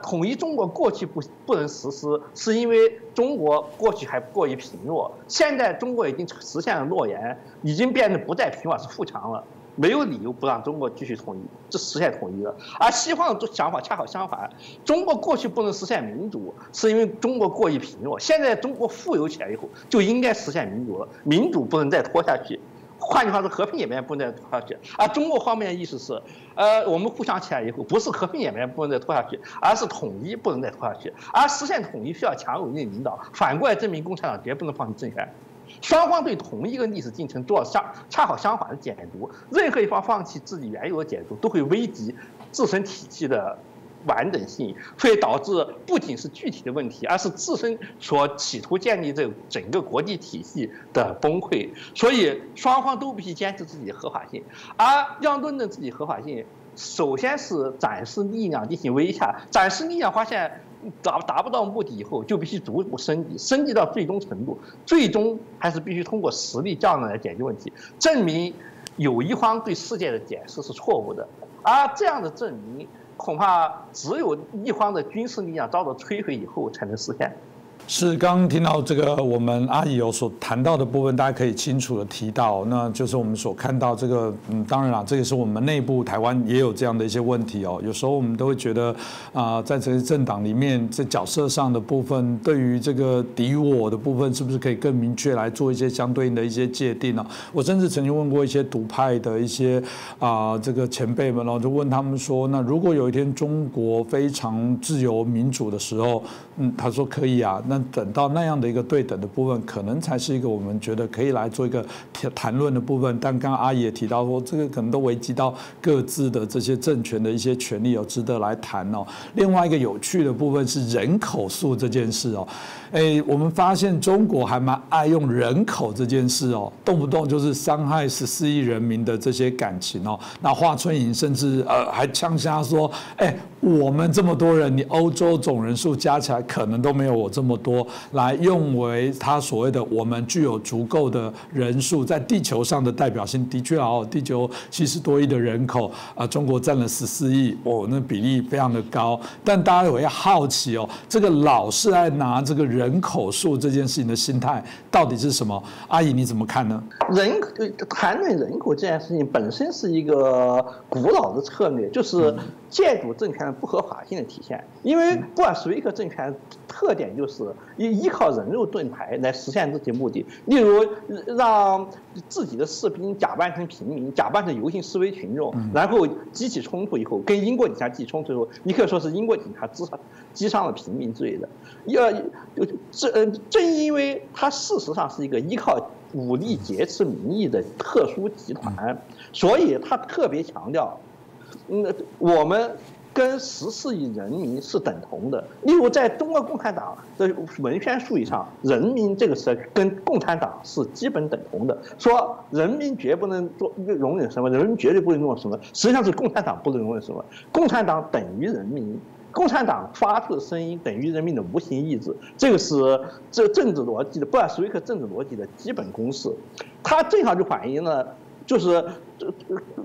统一中国过去不能实施，是因为中国过去还过于贫弱，现在中国已经实现了诺言，已经变得不再贫弱，是富强了，没有理由不让中国继续统一，这实现统一了。而西方的想法恰好相反，中国过去不能实现民主，是因为中国过于贫弱，现在中国富有起来以后，就应该实现民主了，民主不能再拖下去。换句话说，和平演变不能再拖下去。而中国方面的意思是，我们互相起来以后，不是和平演变不能再拖下去，而是统一不能再拖下去。而实现统一需要强有力的领导，反过来证明共产党绝不能放弃政权。双方对同一个历史进程做恰好相反的解读，任何一方放弃自己原有的解读，都会危及自身体系的完整性，会导致不仅是具体的问题，而是自身所企图建立这整个国际体系的崩溃。所以双方都必须坚持自己的合法性，而要论证自己合法性，首先是展示力量进行威吓，展示力量发现达不到目的以后，就必须逐步升级到最终程度，最终还是必须通过实力较量来解决问题，证明有一方对世界的解释是错误的，而这样的证明。恐怕只有一方的军事力量遭到摧毁以后才能实现。是，刚刚听到这个我们阿姨有所谈到的部分，大家可以清楚的提到，那就是我们所看到这个，当然啦，这个是我们内部台湾也有这样的一些问题哦。有时候我们都会觉得在这些政党里面，在角色上的部分，对于这个敌我的部分，是不是可以更明确来做一些相对应的一些界定呢？我甚至曾经问过一些独派的一些这个前辈们，然后就问他们说，那如果有一天中国非常自由民主的时候，他说可以啊。那等到那样的一个对等的部分，可能才是一个我们觉得可以来做一个谈论的部分。但刚刚阿姨也提到说，这个可能都危及到各自的这些政权的一些权利，有值得来谈哦。另外一个有趣的部分是人口数这件事哦。我们发现中国还蛮爱用人口这件事哦，动不动就是伤害14亿人民的这些感情哦。那华春莹甚至还呛瞎说，我们这么多人，你欧洲总人数加起来可能都没有我这么多，来用为他所谓的我们具有足够的人数在地球上的代表性。的确哦，地球70多亿的人口中国占了14亿，那比例非常的高。但大家也会好奇哦，这个老是爱拿这个人口数这件事情的心态到底是什么？阿姨你怎么看呢？谈论人口这件事情本身是一个古老的策略，就是建筑政权的不合法性的体现。因为布尔什维克政权特点就是依靠人肉盾牌来实现这些目的，例如让自己的士兵假扮成平民，假扮成游行示威群众，然后激起冲突以后，跟英国警察激起冲突以后，你可以说是英国警察击伤了平民之类的。正因为它事实上是一个依靠武力劫持民意的特殊集团，所以他特别强调，我们跟14亿人民是等同的。例如，在中国共产党的文宣术语上，人民这个词跟共产党是基本等同的。说人民绝不能容忍什么，人民绝对不能容忍什么，实际上是共产党不能容忍什么。共产党等于人民。共产党发出的声音等于人民的无形意志，这个是政治逻辑的布尔什维克政治逻辑的基本公式。它正好就反映了，就是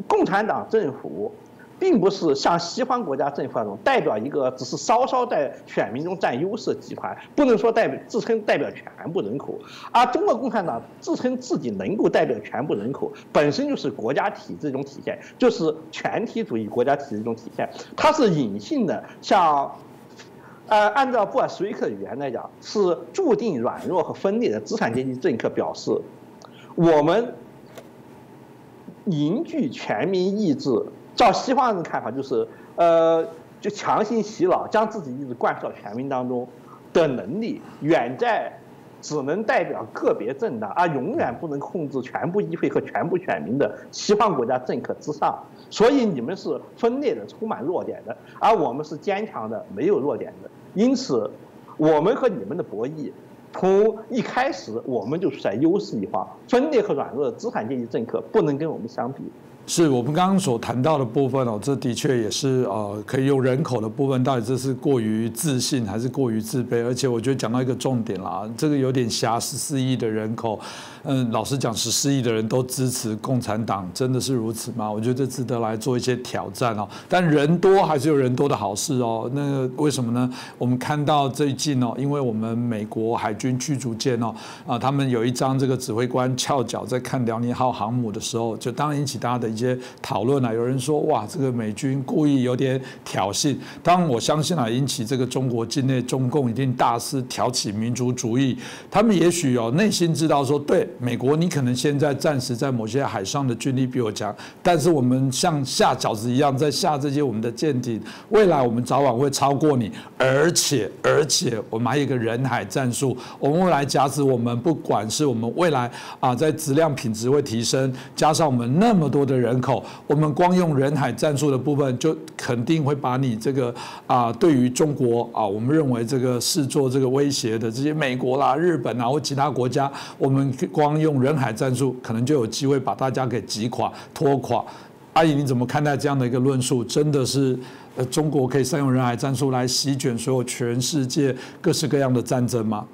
共产党政府并不是像西方国家政府那种代表一个只是稍稍在选民中占优势的集团，不能说自称代表全部人口。而中国共产党自称自己能够代表全部人口，本身就是国家体制一种体现，就是全体主义国家体制一种体现。它是隐性的向按照布尔什维克的语言来讲，是注定软弱和分裂的资产阶级政客表示，我们凝聚全民意志，照西方人的看法就是，就强行洗脑，将自己意志灌输到全民当中的能力，远在只能代表个别政党，而永远不能控制全部议会和全部选民的西方国家政客之上。所以你们是分裂的，充满弱点的，而我们是坚强的，没有弱点的。因此，我们和你们的博弈，从一开始我们就是在优势一方，分裂和软弱的资产阶级政客不能跟我们相比。是我们刚刚所谈到的部分哦，这的确也是可以用人口的部分，到底这是过于自信还是过于自卑？而且我觉得讲到一个重点啦，这个有点狭，14亿的人口，老实讲，14亿的人都支持共产党，真的是如此吗？我觉得这值得来做一些挑战哦。但人多还是有人多的好事哦。那个为什么呢？我们看到最近哦，因为我们美国海军驱逐舰哦，他们有一张这个指挥官翘脚在看辽宁号航母的时候，就当然引起大家的一些讨论啊，有人说哇，这个美军故意有点挑衅。当然，我相信啊，引起这个中国境内中共一定大肆挑起民族主义。他们也许内心知道说，对美国，你可能现在暂时在某些海上的军力比我强，但是我们像下饺子一样在下这些我们的舰艇，未来我们早晚会超过你。而且我们还有一个人海战术，我们未来假使我们不管是我们未来在质量品质会提升，加上我们那么多的人口。我们光用人海战术的部分，就肯定会把你这个对于中国我们认为这个视作这个威胁的这些美国啦、日本或其他国家，我们光用人海战术，可能就有机会把大家给击垮、拖垮。阿姨，你怎么看待这样的一个论述？真的是中国可以善用人海战术来席卷所有全世界各式各样的战争吗？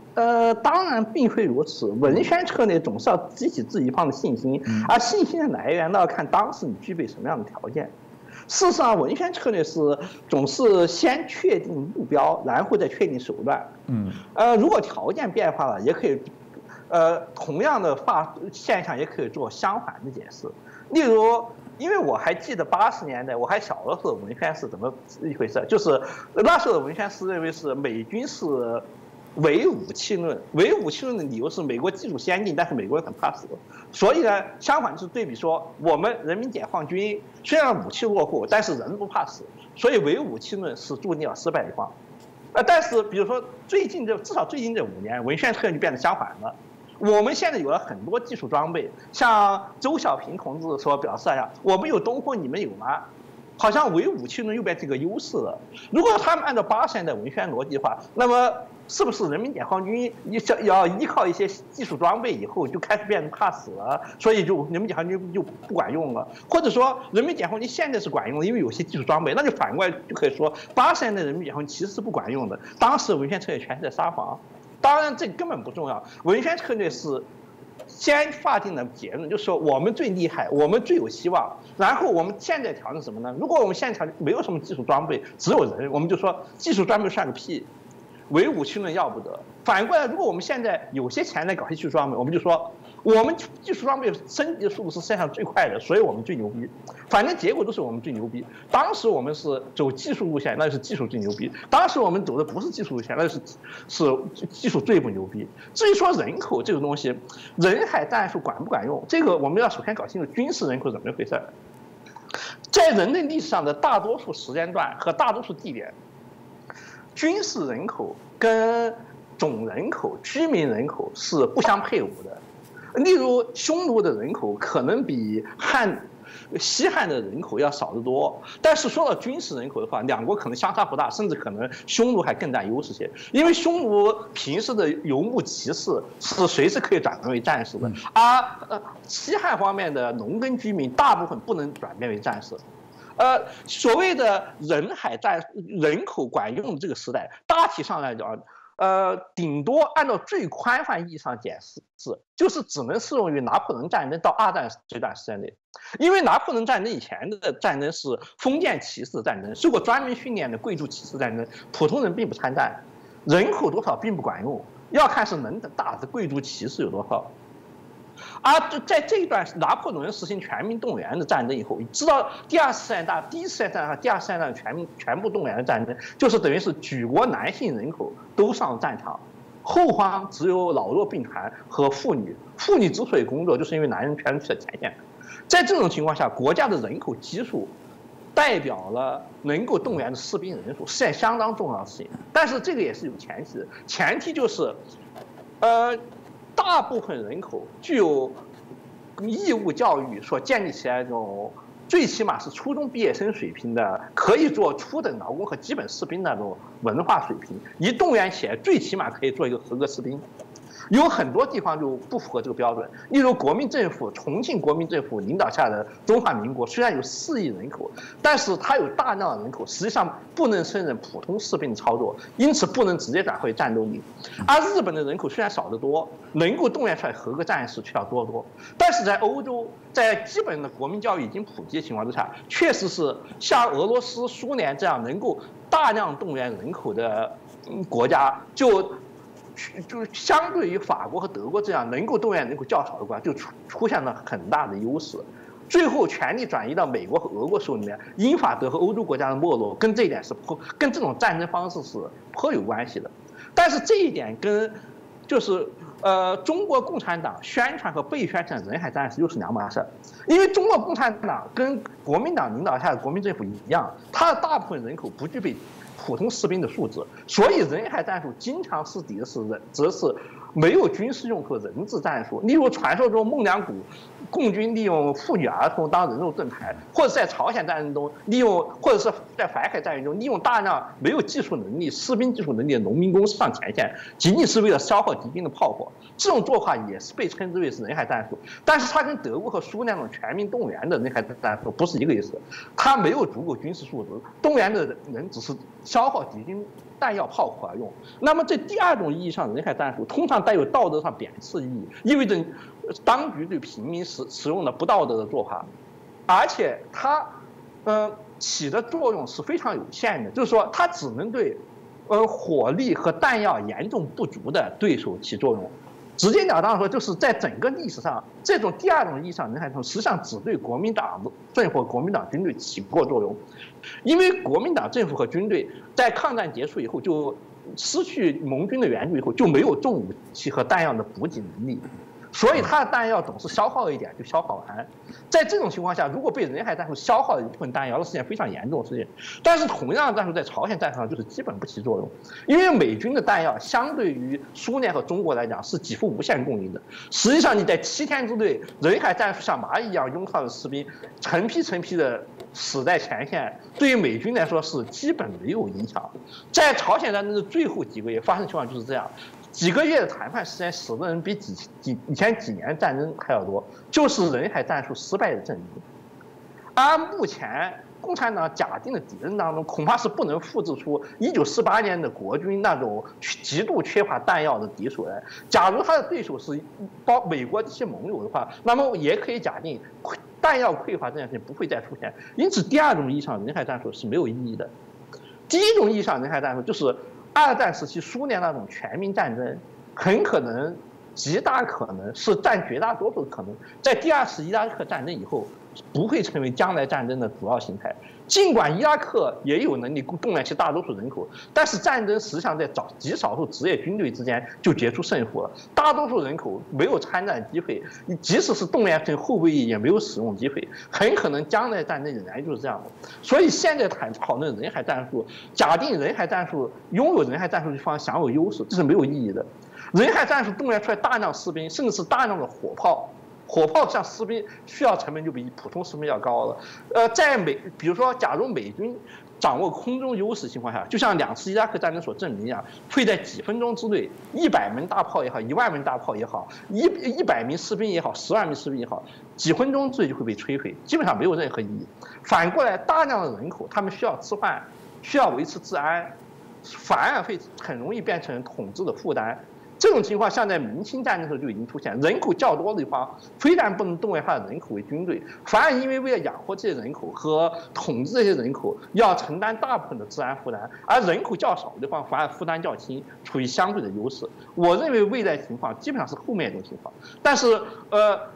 当然并非如此。文宣策略总是要激起自己一方的信心，而信心的来源呢，要看当时你具备什么样的条件。事实上，文宣策略总是先确定目标，然后再确定手段。如果条件变化了，也可以，同样的现象也可以做相反的解释。例如，因为我还记得80年代我还小的时候，文宣是怎么一回事？就是那时候的文宣是认为是美军是唯武器论，唯武器论的理由是美国技术先进，但是美国人很怕死，所以呢，相反就是对比说，我们人民解放军虽然武器落后，但是人不怕死，所以唯武器论是注定要失败的一方。但是比如说至少最近这5年，文宣策略就变得相反了。我们现在有了很多技术装备，像周小平同志所表示我们有东风，你们有吗？好像唯武器论又变成个优势了。如果他们按照80年代文宣逻辑的话，那么是不是人民解放军要依靠一些技术装备以后就开始变得怕死了，所以就人民解放军就不管用了？或者说人民解放军现在是管用的，因为有些技术装备，那就反过来就可以说80年代人民解放军其实是不管用的，当时文宣策略全是在撒谎。当然这根本不重要，文宣策略是先划定的结论，就是说我们最厉害，我们最有希望。然后我们现在条件什么呢？如果我们现在条件没有什么技术装备，只有人，我们就说技术装备算个屁，唯武器论要不得。反过来，如果我们现在有些钱来搞些技术装备，我们就说我们技术装备升级的速度是世界上最快的，所以我们最牛逼。反正结果都是我们最牛逼。当时我们是走技术路线，那就是技术最牛逼；当时我们走的不是技术路线，那是技术最不牛逼。至于说人口这个东西，人海战术管不管用，这个我们要首先搞清楚军事人口怎么一回事。在人类历史上的大多数时间段和大多数地点，军事人口跟总人口、居民人口是不相配伍的。例如，匈奴的人口可能比西汉的人口要少得多，但是说到军事人口的话，两国可能相差不大，甚至可能匈奴还更占优势些。因为匈奴平时的游牧骑士是随时可以转变为战士的，而西汉方面的农耕居民大部分不能转变为战士。所谓的人口管用的这个时代，大体上来讲，顶多按照最宽泛意义上解释，就是只能适用于拿破仑战争到2战这段时间内，因为拿破仑战争以前的战争是封建骑士的战争，是过专门训练的贵族骑士战争，普通人并不参战，人口多少并不管用，要看是能打的贵族骑士有多少。而在这一段拿破仑实行全民动员的战争以后，直到第一次世界大战和第二次世界大战全部动员的战争，就是等于是举国男性人口都上战场，后方只有老弱病残和妇女。妇女之所以工作，就是因为男人全去了前线。在这种情况下，国家的人口基数代表了能够动员的士兵人数，是件相当重要的事情。但是这个也是有前提的，前提就是，大部分人口具有义务教育所建立起来这种最起码是初中毕业生水平的，可以做初等劳工和基本士兵那种文化水平，一动员起来，最起码可以做一个合格士兵。有很多地方就不符合这个标准，例如国民政府，重庆国民政府领导下的中华民国，虽然有4亿人口，但是它有大量的人口实际上不能胜任普通士兵的操作，因此不能直接转回战斗力。而日本的人口虽然少得多，能够动员出来合格战士却要多得多。但是在欧洲，在基本的国民教育已经普及的情况之下，确实是像俄罗斯、苏联这样能够大量动员人口的国家，就相对于法国和德国这样能够动员人口较少的国家，就出现了很大的优势。最后权力转移到美国和俄国手里面，英法德和欧洲国家的没落跟这一点跟这种战争方式是颇有关系的。但是这一点跟就是中国共产党宣传和被宣传人海战士又是两码事。因为中国共产党跟国民党领导下的国民政府一样，它的大部分人口不具备普通士兵的素质，所以人海战术经常是指的是没有军事用途的人质战术。例如传说中孟良崮共军利用妇女儿童当人肉盾牌，或者在朝鲜战争中利用，或者是在淮海战役中利用大量没有技术能力、士兵技术能力的农民工上前线，仅仅是为了消耗敌兵的炮火。这种做法也是被称之为是人海战术，但是它跟德国和苏联那种全民动员的人海战术不是一个意思。它没有足够军事素质，动员的人只是消耗敌军弹药炮火而用。那么这第二种意义上的人海战术，通常带有道德上贬斥意义，意味着当局对平民使用了不道德的做法，而且它起的作用是非常有限的，就是说它只能对火力和弹药严重不足的对手起作用。直截了当的说，就是在整个历史上，这种第二种意义上的人海战术实际上只对国民党政府、国民党军队起过作用，因为国民党政府和军队在抗战结束以后就失去盟军的援助以后，就没有重武器和弹药的补给能力。所以它的弹药总是消耗一点就消耗完。在这种情况下，如果被人海战术消耗了一部分弹药，那是件非常严重的事情。但是同样的战术在朝鲜战场上就是基本不起作用，因为美军的弹药相对于苏联和中国来讲是几乎无限供应的。实际上你在7天之内，人海战术像蚂蚁一样拥靠的士兵成批成批的死在前线，对于美军来说是基本没有影响。在朝鲜战争的最后几个月发生情况就是这样。几个月的谈判时间，死的人比以前几年战争还要多，就是人海战术失败的证明。而目前共产党假定的敌人当中，恐怕是不能复制出1948年的国军那种极度缺乏弹药的敌手来。假如他的对手是美国这些盟友的话，那么也可以假定弹药匮乏这件事情不会再出现。因此，第二种意义上人海战术是没有意义的。第一种意义上人海战术就是2战时期苏联那种全民战争，很可能极大可能是占绝大多数的可能，在第2次伊拉克战争以后不会成为将来战争的主要形态。尽管伊拉克也有能力动员其大多数人口，但是战争实际上在极少数职业军队之间就决出胜负了，大多数人口没有参战机会，即使是动员成后备役也没有使用机会，很可能将来战争仍然就是这样的。所以现在讨论人海战术，假定人海战术拥有人海战术的地方享有优势，这是没有意义的。人海战术动员出来大量士兵，甚至是大量的火炮。火炮像士兵需要成本就比普通士兵要高了。比如说，假如美军掌握空中优势情况下，就像2次伊拉克战争所证明一样，会在几分钟之内，100门大炮也好，1万门大炮也好，100名士兵也好，10万名士兵也好，几分钟之内就会被摧毁，基本上没有任何意义。反过来，大量的人口，他们需要吃饭，需要维持治安，反而会很容易变成统治的负担。这种情况像在明清战争的时候就已经出现，人口较多的地方非但不能动员他的人口为军队，反而因为为了养活这些人口和统治这些人口，要承担大部分的治安负担，而人口较少的地方反而负担较轻，处于相对的优势。我认为未来情况基本上是后面一种情况，但是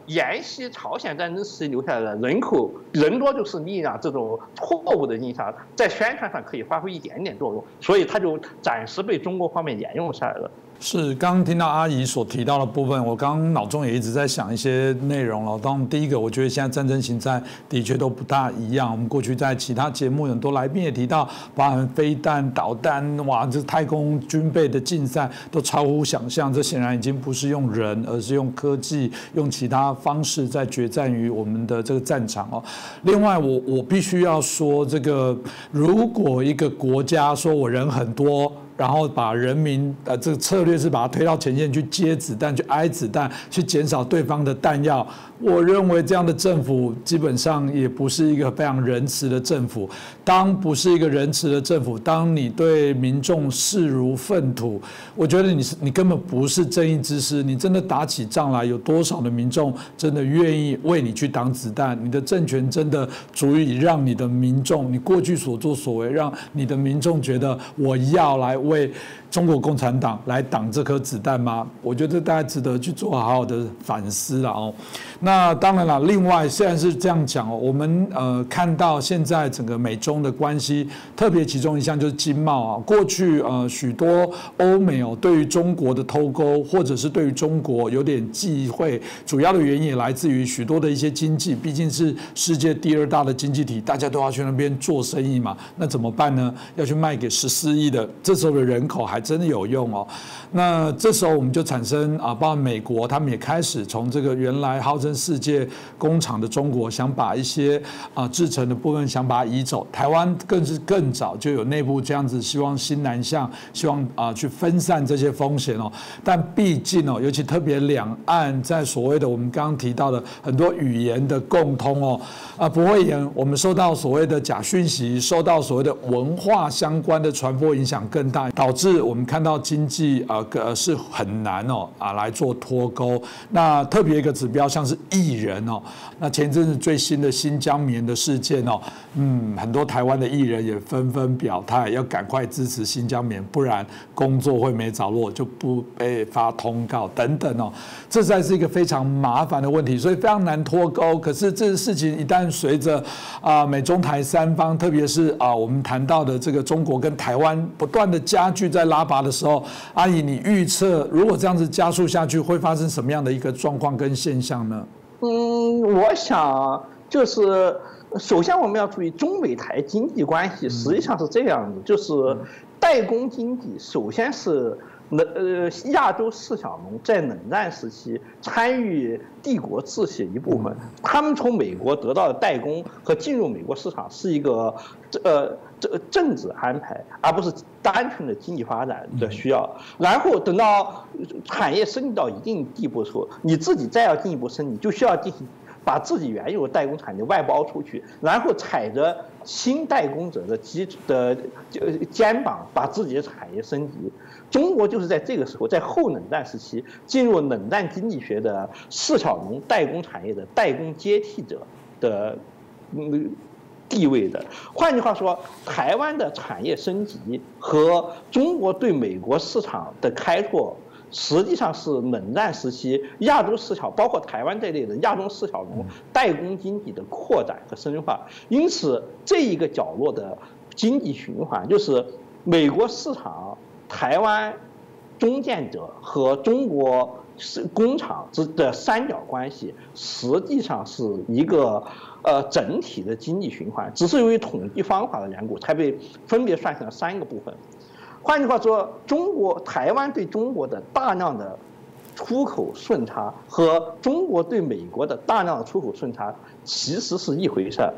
沿袭朝鲜战争时期留下来的人多就是力量这种错误的印象，在宣传上可以发挥一点点作用，所以它就暂时被中国方面沿用下来了。是，刚刚听到阿姨所提到的部分，我刚刚脑中也一直在想一些内容了。当然，第一个，我觉得现在战争形态的确都不大一样。我们过去在其他节目很多来宾也提到，包含飞弹、导弹，哇，这太空军备的竞赛都超乎想象。这显然已经不是用人，而是用科技、用其他方式在决战于我们的这个战场哦。另外，我必须要说，这个如果一个国家说我人很多，然后把人民这个策略是把它推到前线去接子弹、去挨子弹、去减少对方的弹药。我认为这样的政府基本上也不是一个非常仁慈的政府。当不是一个仁慈的政府，当你对民众视如粪土，我觉得你根本不是正义之师。你真的打起仗来，有多少的民众真的愿意为你去挡子弹？你的政权真的足以让你的民众，你过去所作所为，让你的民众觉得我要来为中国共产党来挡这颗子弹吗？我觉得大家值得去做好好的反思了哦。那当然了，另外虽然是这样讲哦，我们看到现在整个美中的关系，特别其中一项就是经贸啊。过去许多欧美哦对于中国的脱钩，或者是对于中国有点忌讳，主要的原因也来自于许多的一些经济，毕竟是世界第2大的经济体，大家都要去那边做生意嘛。那怎么办呢？要去卖给14亿的，这时候的人口还真的有用哦。那这时候我们就产生包括美国，他们也开始从这个原来号称世界工厂的中国，想把一些制成的部分想把它移走。台湾更是更早就有内部这样子，希望新南向，希望去分散这些风险哦。但毕竟哦，尤其特别两岸在所谓的我们刚刚提到的很多语言的共通哦，不会言，我们受到所谓的假讯息，受到所谓的文化相关的传播影响更大，导致我们看到经济是很难来做脱钩。那特别一个指标像是艺人哦，那前阵子最新的新疆棉的事件哦，很多台湾的艺人也纷纷表态要赶快支持新疆棉，不然工作会没着落，就不被发通告等等哦。这实在是一个非常麻烦的问题，所以非常难脱钩。可是这个事情一旦随着美中台三方，特别是我们谈到的这个中国跟台湾不断的加剧在拉拔的时候，阿姨，你预测如果这样子加速下去，会发生什么样的一个状况跟现象呢？我想就是首先我们要注意中美台经济关系实际上是这样的，就是代工经济首先是亚洲四小龙在冷战时期参与帝国秩序的一部分，他们从美国得到的代工和进入美国市场是一个政治安排，而不是单纯的经济发展的需要。然后等到产业升级到一定地步的时候，你自己再要进一步升级，就需要进行把自己原有的代工产业外包出去，然后踩着新代工者的肩膀，把自己的产业升级。中国就是在这个时候，在后冷战时期进入冷战经济学的四小龙代工产业的代工接替者的地位的。换句话说，台湾的产业升级和中国对美国市场的开拓，实际上是冷战时期亚洲四小，包括台湾在内的亚洲四小龙代工经济的扩展和深化。因此，这一个角落的经济循环，就是美国市场、台湾中间者和中国工厂的三角关系，实际上是一个整体的经济循环，只是由于统计方法的缘故，才被分别算成了3个部分。换句话说，台湾对中国的大量的出口顺差和中国对美国的大量的出口顺差其实是一回事儿。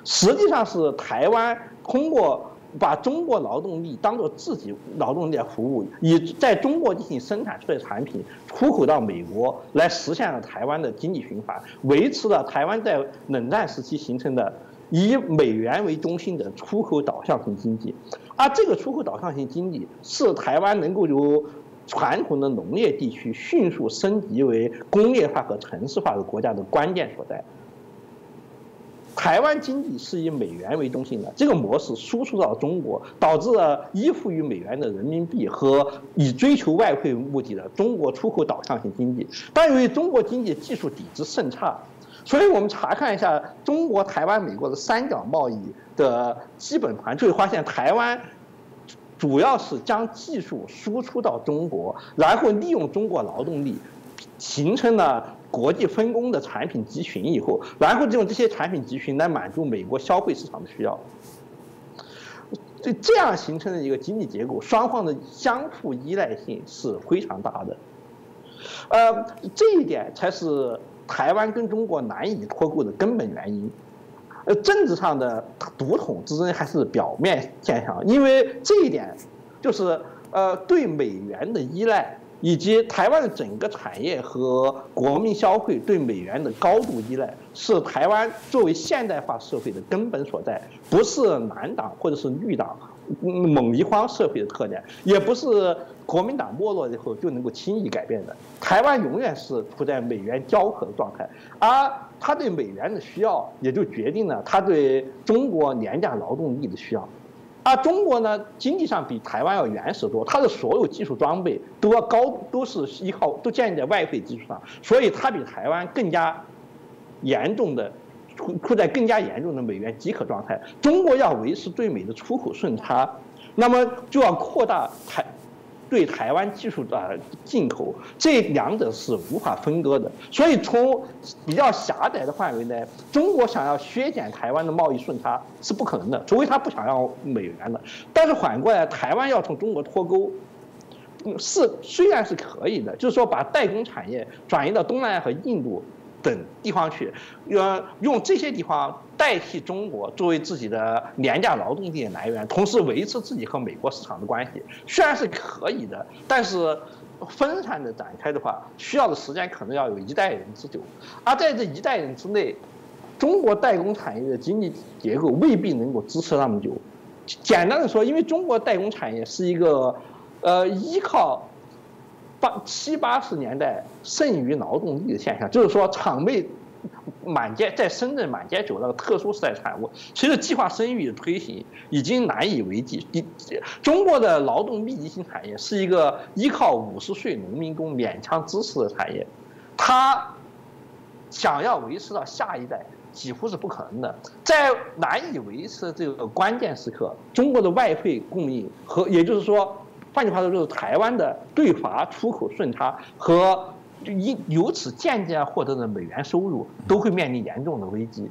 实际上是台湾通过把中国劳动力当作自己劳动力来服务，以在中国进行生产出来的产品出口到美国，来实现了台湾的经济循环，维持了台湾在冷战时期形成的以美元为中心的出口导向性经济。而这个出口导向性经济是台湾能够由传统的农业地区迅速升级为工业化和城市化的国家的关键所在。台湾经济是以美元为中心的，这个模式输出到中国，导致了依附于美元的人民币和以追求外汇目的的中国出口导向性经济。但由于中国经济技术底子甚差，所以我们查看一下中国、台湾、美国的三角贸易的基本盘，就会发现台湾主要是将技术输出到中国，然后利用中国劳动力，形成了国际分工的产品集群以后，然后用这些产品集群来满足美国消费市场的需要。这样形成的一个经济结构，双方的相互依赖性是非常大的。这一点才是台湾跟中国难以脱钩的根本原因。政治上的独统之争还是表面现象，因为这一点就是对美元的依赖，以及台湾的整个产业和国民消费对美元的高度依赖，是台湾作为现代化社会的根本所在，不是蓝党或者是绿党猛离荒社会的特点，也不是国民党没落以后就能够轻易改变的。台湾永远是处在美元交合的状态，而他对美元的需要，也就决定了他对中国廉价劳动力的需要。而中国呢，经济上比台湾要原始多，它的所有技术装备都是都建立在外汇基础上，所以它比台湾更加严重的处在更加严重的美元饥渴状态。中国要维持对美的出口顺差，那么就要扩大对台湾技术的进口，这两者是无法分割的。所以从比较狭窄的范围内，中国想要削减台湾的贸易顺差是不可能的，除非他不想要美元的。但是反过来，台湾要从中国脱钩，虽然是可以的，就是说把代工产业转移到东南亚和印度等地方去，用这些地方代替中国作为自己的廉价劳动力的来源，同时维持自己和美国市场的关系，虽然是可以的，但是分散的展开的话，需要的时间可能要有1代人之久。而在这1代人之内，中国代工产业的经济结构未必能够支持那么久。简单的说，因为中国代工产业是一个依靠70、80年代剩余劳动力的现象，就是说厂位在深圳满街走那个特殊时代产物，随着计划生育的推行，已经难以为继。中国的劳动密集型产业是一个依靠50岁农民工勉强支持的产业，它想要维持到下一代几乎是不可能的。在难以维持的这个关键时刻，中国的外汇供应也就是说，换句话说，就是台湾的对华出口顺差和由此间接获得的美元收入都会面临严重的危机。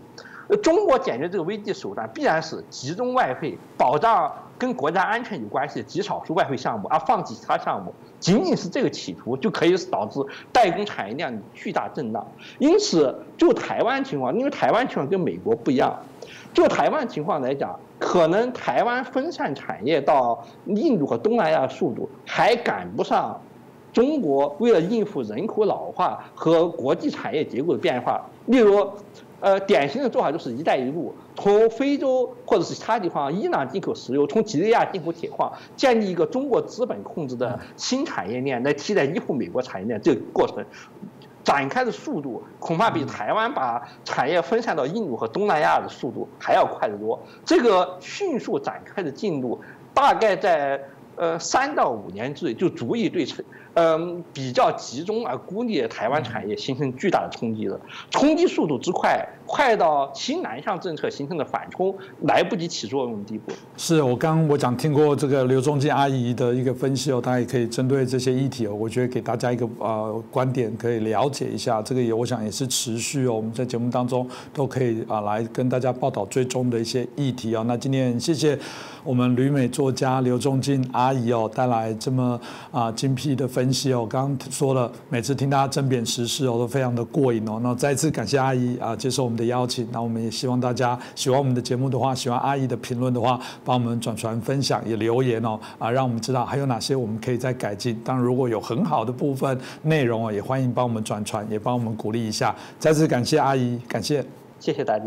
中国解决这个危机手段必然是集中外汇，保障跟国家安全有关系的极少数外汇项目，而放弃其他项目。仅仅是这个企图就可以导致代工产业链巨大震荡。因此，就台湾情况，因为台湾情况跟美国不一样，就台湾情况来讲，可能台湾分散产业到印度和东南亚的速度还赶不上中国为了应付人口老化和国际产业结构的变化。例如，典型的做法就是一带一路，从非洲或者是其他地方伊朗进口石油，从几内亚进口铁矿，建立一个中国资本控制的新产业链来替代依附美国产业链，这个过程展开的速度恐怕比台湾把产业分散到印度和东南亚的速度还要快得多。这个迅速展开的进度，大概在3到5年之内就足以对比较集中而孤立的台湾产业形成巨大的冲击了。冲击速度之快，快到新南向政策形成的反冲来不及起作用的地步。是我讲听过这个刘仲敬阿姨的一个分析哦，大家也可以针对这些议题哦，我觉得给大家一个观点可以了解一下。这个我想也是持续哦，我们在节目当中都可以来跟大家报道追踪的一些议题哦。那今天谢谢我们旅美作家刘仲敬阿姨哦带来这么精辟的分析哦。刚刚说了，每次听大家争辩时事哦都非常的过瘾哦。那再次感谢阿姨接受我们的邀请。那我们也希望大家喜欢我们的节目的话，喜欢阿姨的评论的话，帮我们转传分享，也留言哦让我们知道还有哪些我们可以再改进。当然如果有很好的部分内容哦，也欢迎帮我们转传，也帮我们鼓励一下。再次感谢阿姨，感谢，谢谢大家。